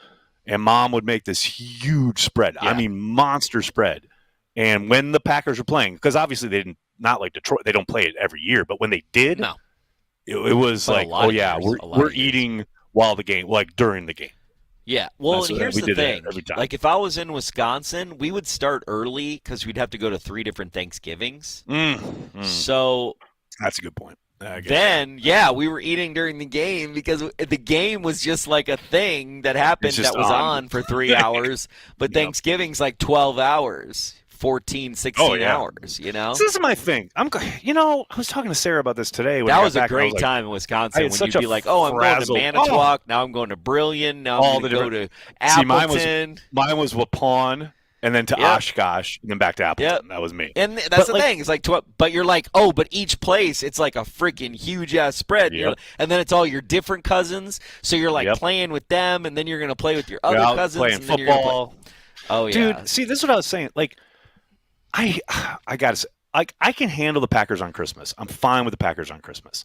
And Mom would make this huge spread. Yeah. I mean, monster spread. And when the Packers were playing, because obviously they didn't, not like Detroit, they don't play it every year. But when they did, it was like, oh yeah, we're eating while the game, like during the game. Yeah. Well, and here's the thing. Like if I was in Wisconsin, we would start early because we'd have to go to 3 different Thanksgivings. So that's a good point. Then, we were eating during the game because the game was just like a thing that happened that was on for 3 hours. But Thanksgiving's like 12 hours, 14, 16 hours, So this is my thing. I was talking to Sarah about this today. That was a great time in Wisconsin when you'd be like, oh, I'm going to Manitowoc, now I'm going to Brillion, now I'm going to go to Appleton. Mine was Waupun. And then to Oshkosh, and then back to Appleton. Yep. That was me. And that's the thing. It's like, but you're like, oh, but each place, it's like a freaking huge-ass spread. Yep. And then it's all your different cousins. So you're like playing with them, and then you're going to play with your other cousins. Playing and then football. Oh, yeah. Dude, see, this is what I was saying. Like, I got to say, like, I can handle the Packers on Christmas. I'm fine with the Packers on Christmas.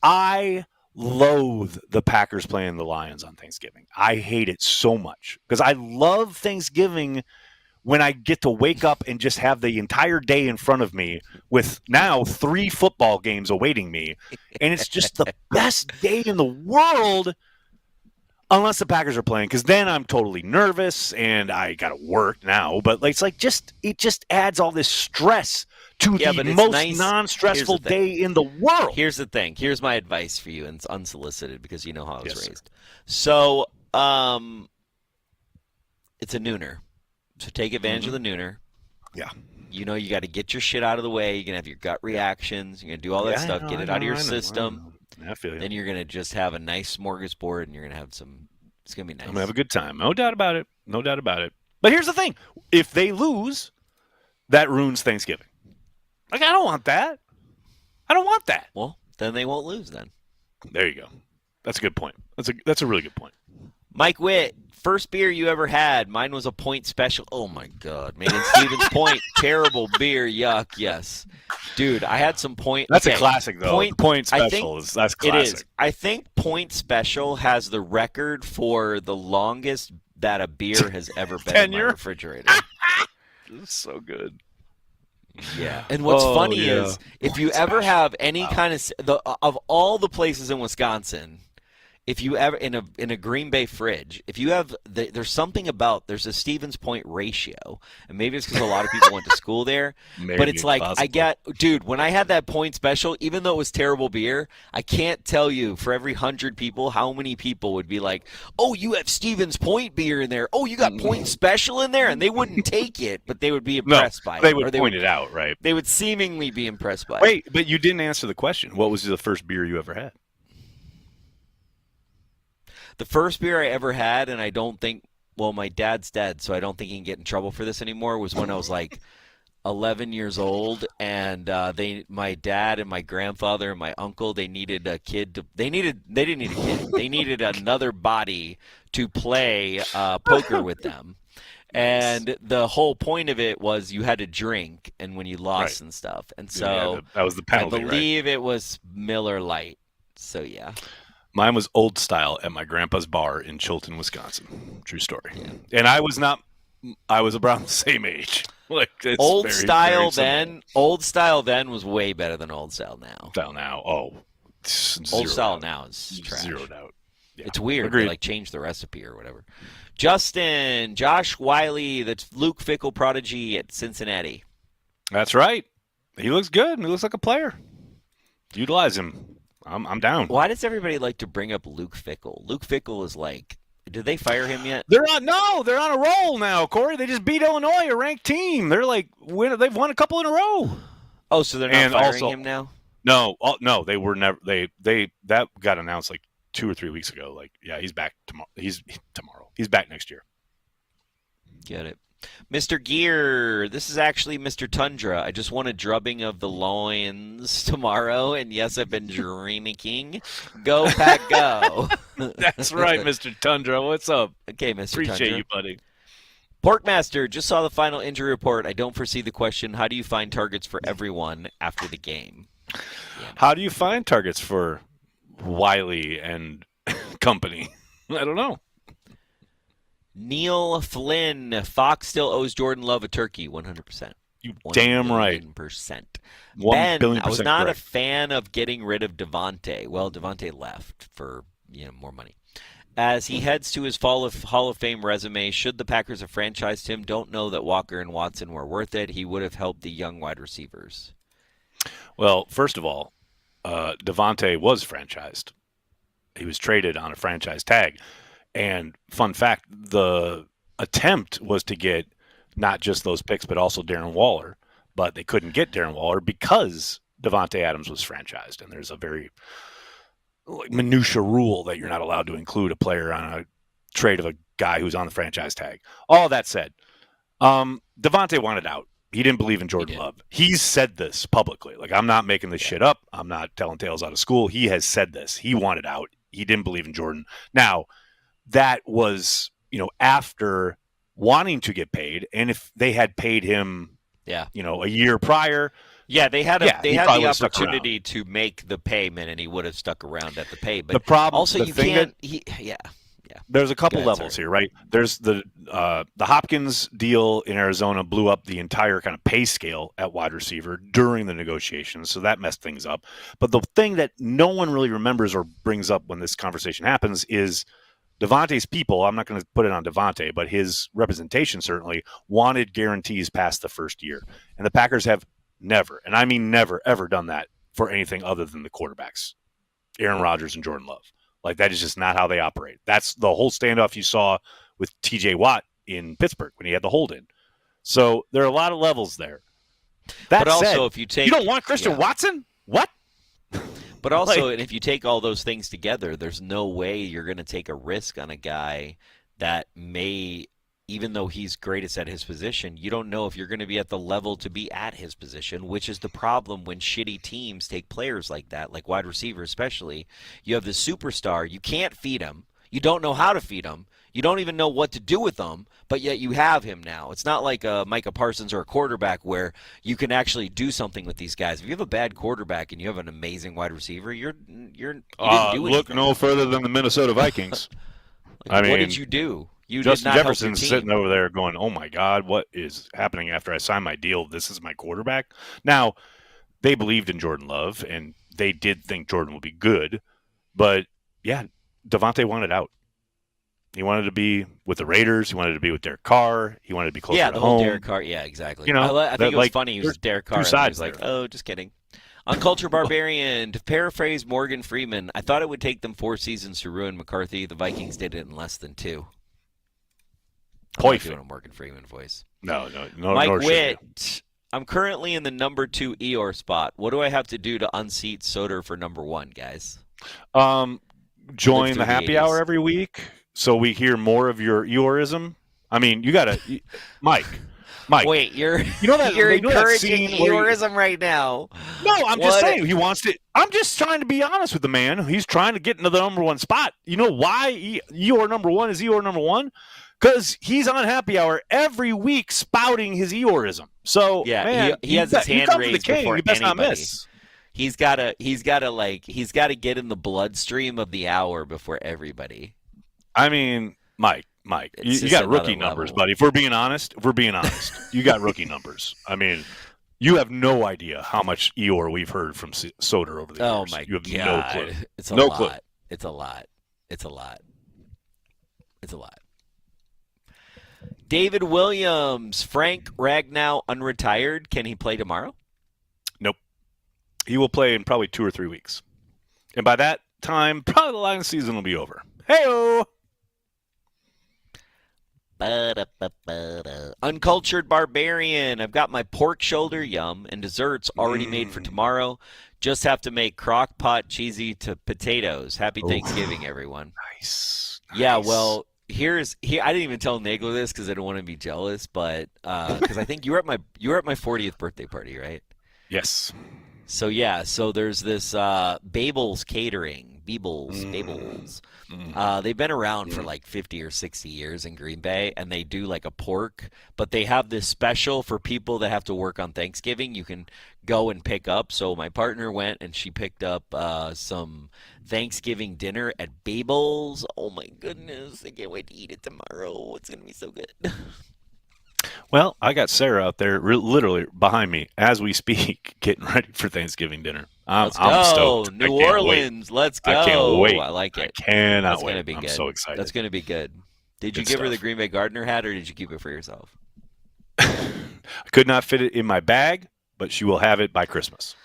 I loathe the Packers playing the Lions on Thanksgiving. I hate it so much because I love Thanksgiving when I get to wake up and just have the entire day in front of me with now 3 football games awaiting me. And it's just the best day in the world unless the Packers are playing, because then I'm totally nervous and I got to work now. But it's like it just adds all this stress to the most non-stressful day in the world. Here's the thing. Here's my advice for you, and it's unsolicited because you know how I was raised. So it's a nooner. So take advantage of the nooner. Yeah. You got to get your shit out of the way. You're going to have your gut reactions. You're going to do all that stuff. Get it out of your system. I feel you. Then you're going to just have a nice smorgasbord, and you're going to have it's going to be nice. I'm going to have a good time. No doubt about it. No doubt about it. But here's the thing. If they lose, that ruins Thanksgiving. Like, I don't want that. I don't want that. Well, then they won't lose then. There you go. That's a good point. That's a really good point. Mike Witt, first beer you ever had. Mine was a Point Special. Oh, my God. Made in Stevens Point. Terrible beer. Yuck. Yes. Dude, I had some Point. That's a classic, though. Point Special that's classic. It is. I think Point Special has the record for the longest that a beer has ever been in my refrigerator. This is so good. Yeah. And what's funny is if you ever have any kind of all the places in Wisconsin, if you ever in a Green Bay fridge, if you have there's something about there's a Stevens Point ratio, and maybe it's because a lot of people went to school there. But it's like dude, when I had that Point Special, even though it was terrible beer, I can't tell you for every 100 people how many people would be like, "Oh, you have Stevens Point beer in there. Oh, you got Point Special in there," and they wouldn't take it, but they would be impressed by it. They would point it out, right? They would seemingly be impressed by it. Wait, but you didn't answer the question. What was the first beer you ever had? The first beer I ever had, and my dad's dead, so I don't think he can get in trouble for this anymore, was when I was like 11 years old, and my dad and my grandfather and my uncle, they needed a kid to. They didn't need a kid. They needed another body to play poker with them. And the whole point of it was you had to drink, and when you lost and stuff. And so that was the penalty. I believe it was Miller Lite. So yeah. Mine was old style at my grandpa's bar in Chilton, Wisconsin. True story. Yeah. And I was around the same age. Like old style then was way better than old style now. Old style now is trash. Zero doubt. Yeah. It's weird. Agreed. They like change the recipe or whatever. Josh Wiley, the Luke Fickell prodigy at Cincinnati. That's right. He looks good. He looks like a player. Utilize him. I'm down. Why does everybody like to bring up Luke Fickell? Luke Fickell is like, did they fire him yet? They're on a roll now, Corey. They just beat Illinois, a ranked team. They're like, they've won a couple in a row. Oh, so they're not firing him now? No, they were never. They that got announced like 2 or 3 weeks ago. Like, yeah, he's back tomorrow. He's back next year. Get it. Mr. Gear, this is actually Mr. Tundra. I just won a drubbing of the loins tomorrow, and yes, I've been drinking. Go, Pack, go. That's right, Mr. Tundra. What's up? Okay, Mr. Appreciate Tundra. you, buddy. Porkmaster, just saw the final injury report. I don't foresee the question, how do you find targets for everyone after the game? Yeah. How do you find targets for Wiley and company? I don't know. Neil Flynn, Fox still owes Jordan Love a turkey, 100%. You damn right. 1,000,000,000%. 1 billion Ben, I was percent not correct. a fan of getting rid of Devontae. Well, Devontae left for more money. As he heads to his Hall of Fame resume, should the Packers have franchised him? Don't know that Walker and Watson were worth it. He would have helped the young wide receivers. Well, first of all, Devontae was franchised. He was traded on a franchise tag. And fun fact, the attempt was to get not just those picks, but also Darren Waller. But they couldn't get Darren Waller because Devontae Adams was franchised. And there's a very minutia rule that you're not allowed to include a player on a trade of a guy who's on the franchise tag. All that said, Devontae wanted out. He didn't believe in Jordan Love. He's said this publicly. Like, I'm not making this shit up. I'm not telling tales out of school. He has said this. He wanted out. He didn't believe in Jordan. Now, that was, after wanting to get paid. And if they had paid him, a year prior. Yeah, they had the opportunity to make the payment, and he would have stuck around at the pay. But the problem, also, the you thing can't. There's a couple levels here, right? There's the Hopkins deal in Arizona blew up the entire kind of pay scale at wide receiver during the negotiations, so that messed things up. But the thing that no one really remembers or brings up when this conversation happens is Devontae's people, I'm not going to put it on Devontae, but his representation certainly wanted guarantees past the first year. And the Packers have never, and I mean never, ever done that for anything other than the quarterbacks, Aaron Rodgers and Jordan Love. Like, that is just not how they operate. That's the whole standoff you saw with TJ Watt in Pittsburgh when he had the hold in. So there are a lot of levels there. That but also, said, if you take, you don't want Christian Watson? What? But also, and if you take all those things together, there's no way you're going to take a risk on a guy that may, even though he's greatest at his position, you don't know if you're going to be at the level to be at his position, which is the problem when shitty teams take players like that, like wide receivers especially. You have the superstar. You can't feed him. You don't know how to feed him. You don't even know what to do with them, but yet you have him now. It's not like a Micah Parsons or a quarterback where you can actually do something with these guys. If you have a bad quarterback and you have an amazing wide receiver, you didn't do anything. Look no further than the Minnesota Vikings. What did you do? You Justin did not Jefferson's help your sitting over there going, oh, my God, what is happening after I signed my deal? This is my quarterback. Now, they believed in Jordan Love, and they did think Jordan would be good. But, yeah, Devontae wanted out. He wanted to be with the Raiders. He wanted to be with Derek Carr. He wanted to be closer to home. Yeah, the whole Derek Carr. Yeah, exactly. I think it was funny. He was Derek Carr. And he was like, oh, just kidding. On Culture Barbarian, to paraphrase Morgan Freeman, I thought it would take them 4 seasons to ruin McCarthy. The Vikings did it in less than 2. I'm not doing a Morgan Freeman voice. No. Mike Witt, I'm currently in the number 2 Eeyore spot. What do I have to do to unseat Soder for number 1, guys? Join the happy hour every week so we hear more of your Eeyoreism. I mean, you got to, Mike, Mike. Wait, you're that you're you know that encouraging scene where Eorism right now. No, I'm just What? saying he wants to. I'm just trying to be honest with the man. He's trying to get into the number one spot. You know why Eeyore number one is Eeyore number one? Because he's on Happy Hour every week spouting his Eeyoreism. So Yeah, man, he has his hand raised before you best not anybody. miss. He's gotta get in the bloodstream of the hour before everybody. I mean, Mike, It's you just got rookie another numbers, level. buddy. If we're being honest, you got rookie numbers. I mean, you have no idea how much Eeyore we've heard from Soder over the Oh years. my You have god, no clue. it's a No lot. clue. It's a lot. It's a lot. It's a lot. David Williams, Frank Ragnow unretired. Can he play tomorrow? Nope. He will play in probably 2 or 3 weeks. And by that time, probably the Lions season will be over. Hey-o! Uncultured Barbarian. I've got my pork shoulder, yum, and desserts already made for tomorrow. Just have to make crock pot cheesy to potatoes. Happy Thanksgiving, everyone. Nice. Yeah, well, here. I didn't even tell Nagler this because I don't want to be jealous, but because I think you were at my 40th birthday party, right? Yes. So there's this Babel's Catering, Babel's. They've been around for like 50 or 60 years in Green Bay, and they do like a pork, but they have this special for people that have to work on Thanksgiving. You can go and pick up. So my partner went and she picked up some Thanksgiving dinner at Babel's. Oh my goodness, I can't wait to eat it tomorrow. It's gonna be so good. Well, I got Sarah out there literally behind me as we speak, getting ready for Thanksgiving dinner. I'm stoked. New Orleans. Let's go. I can't wait. I like it. I cannot That's wait. gonna be I'm good. so excited. That's going to be good. Did you Good give her the stuff. Green Bay Gardener hat, or did you keep it for yourself? I could not fit it in my bag, but she will have it by Christmas.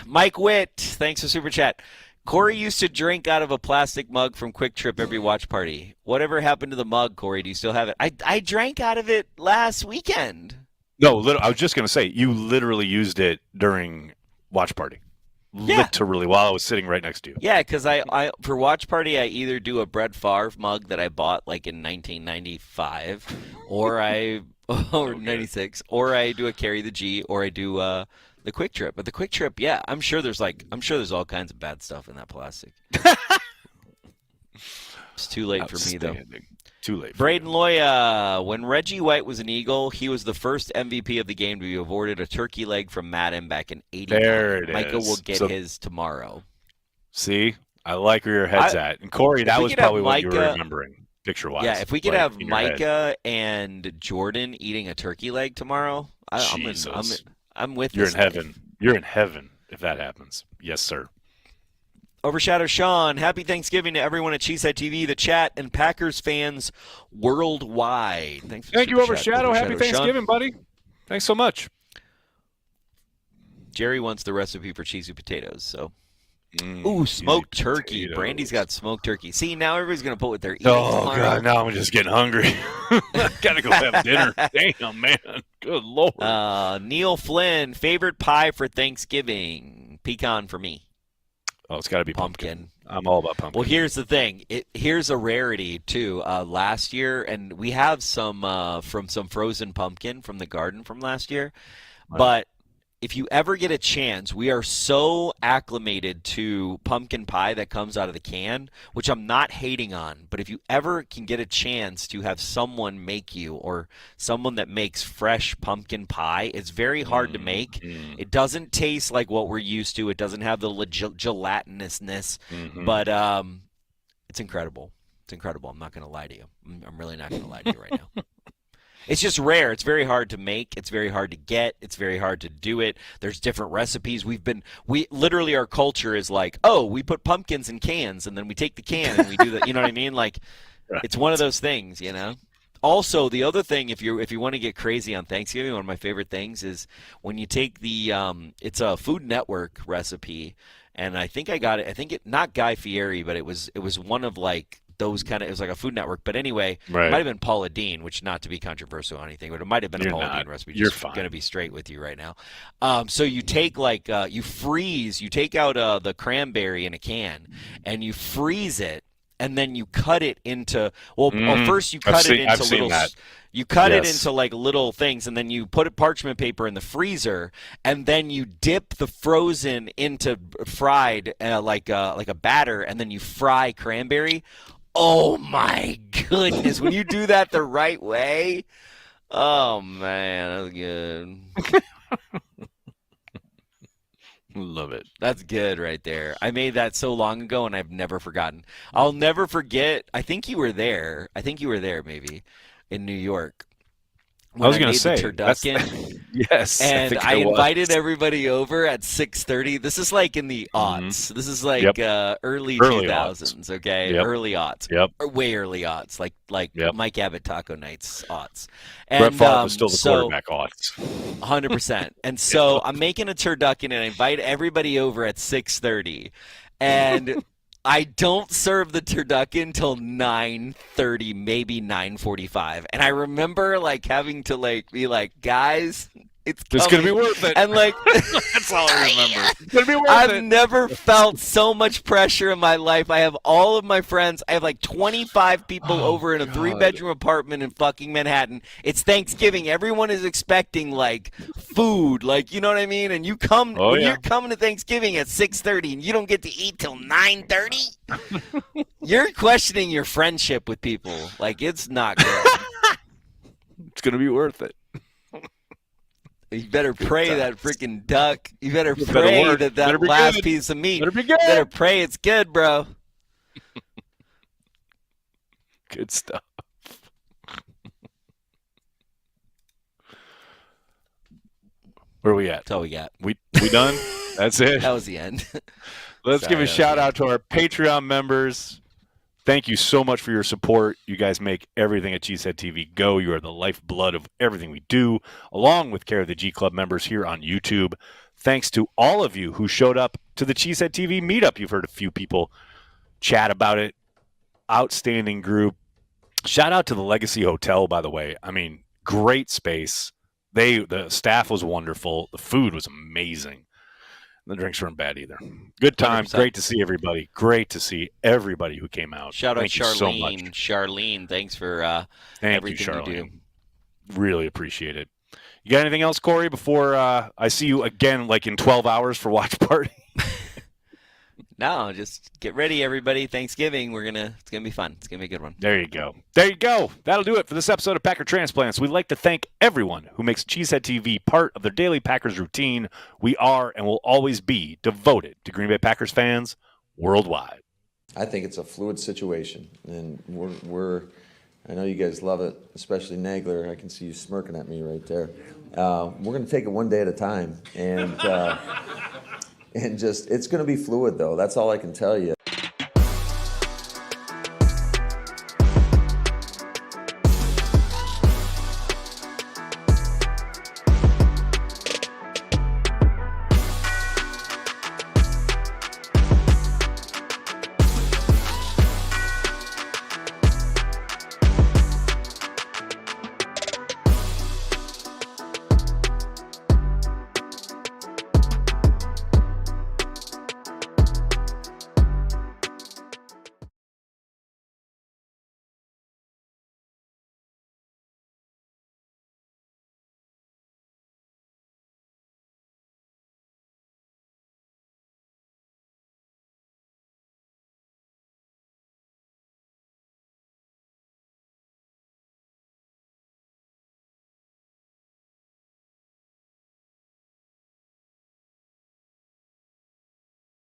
Mike Witt, thanks for Super Chat. Corey used to drink out of a plastic mug from Quick Trip every watch party. Whatever happened to the mug, Corey? Do you still have it? I drank out of it last weekend. No, I was just going to say, you literally used it during watch party. Yeah. Literally, while I was sitting right next to you. Yeah, because I for watch party, I either do a Brett Favre mug that I bought like in 1995, or or 96, or I do a Carry the G, or I do the Quick Trip. But the Quick Trip, yeah, I'm sure there's all kinds of bad stuff in that plastic. It's too late for me though. Too late. Braden Loya, when Reggie White was an Eagle, he was the first MVP of the game to be awarded a turkey leg from Madden back in '89. There it Micah is. will get his tomorrow. See, I like where your head's at. And Corey, that was probably what you were remembering, picture-wise. Yeah, if we could like, have in your head. Micah and Jordan eating a turkey leg tomorrow, I'm with You're this in heaven. You're in heaven if that happens. Yes, sir. Overshadow Sean, happy Thanksgiving to everyone at Cheesehead TV, the chat, and Packers fans worldwide. Thanks for Thank you, Super Overshadow. Chat. Happy Thanksgiving, Sean. buddy. Thanks so much. Jerry wants the recipe for cheesy potatoes, so. Ooh, smoked turkey. Potatoes. Brandy's got smoked turkey. See, now everybody's going to put what they're eating. Oh, tomorrow. God, now I'm just getting hungry. Gotta go have dinner. Damn, man. Good Lord. Neil Flynn, favorite pie for Thanksgiving? Pecan for me. Oh, it's got to be pumpkin. I'm all about pumpkin. Well, here's the thing. Here's a rarity, too. Last year, and we have some from some frozen pumpkin from the garden from last year, but if you ever get a chance, we are so acclimated to pumpkin pie that comes out of the can, which I'm not hating on. But if you ever can get a chance to have someone make you, or someone that makes fresh pumpkin pie, it's very hard to make. It doesn't taste like what we're used to. It doesn't have the gelatinousness, but it's incredible. It's incredible. I'm not going to lie to you. I'm really not going to lie to you right now. It's just rare. It's very hard to make. It's very hard to get. It's very hard to do it. There's different recipes. We literally, our culture is like, oh, we put pumpkins in cans, and then we take the can and we do that. You know what I mean? Like, It's one of those things, you know? Also, the other thing, if you want to get crazy on Thanksgiving, one of my favorite things is when you take the, it's a Food Network recipe, and I think I got it. I think not Guy Fieri, but it was one of like, those kind of, it was like a Food Network, but anyway, It might have been Paula Deen, which not to be controversial or anything, but it might have been a Paula Deen recipe. You're just fine. Going to be straight with you right now. So you take you take out the cranberry in a can, and you freeze it, and then you cut it into first you I've cut seen- it into I've seen little that. you cut it Yes. into like little things, and then you put parchment paper in the freezer, and then you dip the frozen into fried like a batter, and then you fry cranberry. Oh my goodness! When you do that the right way, oh man, that's good. Love it. That's good right there. I made that so long ago, and I've never forgotten. I'll never forget. I think you were there. Maybe in New York. I was going to say the turducken. yes, And think I was. invited everybody over at 6:30. This is like in the aughts. This is like early 2000s, okay? Yep. Early aughts. Yep. Or way early aughts, like Yep. Mike Abbott Taco Nights aughts. Brett And Favre was still the quarterback odds. 100%. And so I'm making a turducken, and I invite everybody over at 6:30. And I don't serve the turducken until 9:30, maybe 9:45. And I remember like having to like be like, guys, it's gonna be worth it. And like That's all I remember. It's gonna be worth I've it. never felt so much pressure in my life. I have all of my friends. I have like 25 people over in a 3-bedroom apartment in fucking Manhattan. It's Thanksgiving. Everyone is expecting like food, like, you know what I mean? And you come you're coming to Thanksgiving at 6:30 and you don't get to eat till 9:30. You're questioning your friendship with people. Like, it's not good. It's gonna be worth it. You better pray that freaking duck. You better better pray work. that Better be last good. piece of meat. Better be good. You better pray it's good, bro. Good stuff. Where are we at? That's all we got. We done? That's it. That was the end. Let's Sorry, give a that was shout the out to our Patreon members. Thank you so much for your support. You guys make everything at Cheesehead TV go. You are the lifeblood of everything we do, along with Care of the G Club members here on YouTube. Thanks to all of you who showed up to the Cheesehead TV meetup. You've heard a few people chat about it. Outstanding group. Shout out to the Legacy Hotel, by the way. I mean, great space. The staff was wonderful. The food was amazing. The drinks weren't bad either. Good time. 100%. Great to see everybody. Great to see everybody who came out. Shout out Thank you so much. Charlene. Charlene, thanks for Thank everything you, you Charlene. do. Really appreciate it. You got anything else, Corey, before I see you again like in 12 hours for Watch Party? No, just get ready, everybody. Thanksgiving, it's gonna be fun. It's gonna be a good one. There you go. There you go. That'll do it for this episode of Packer Transplants. We'd like to thank everyone who makes Cheesehead TV part of their daily Packers routine. We are and will always be devoted to Green Bay Packers fans worldwide. I think it's a fluid situation, and I know you guys love it, especially Nagler. I can see you smirking at me right there. We're going to take it one day at a time, and just it's going to be fluid, though. That's all I can tell you.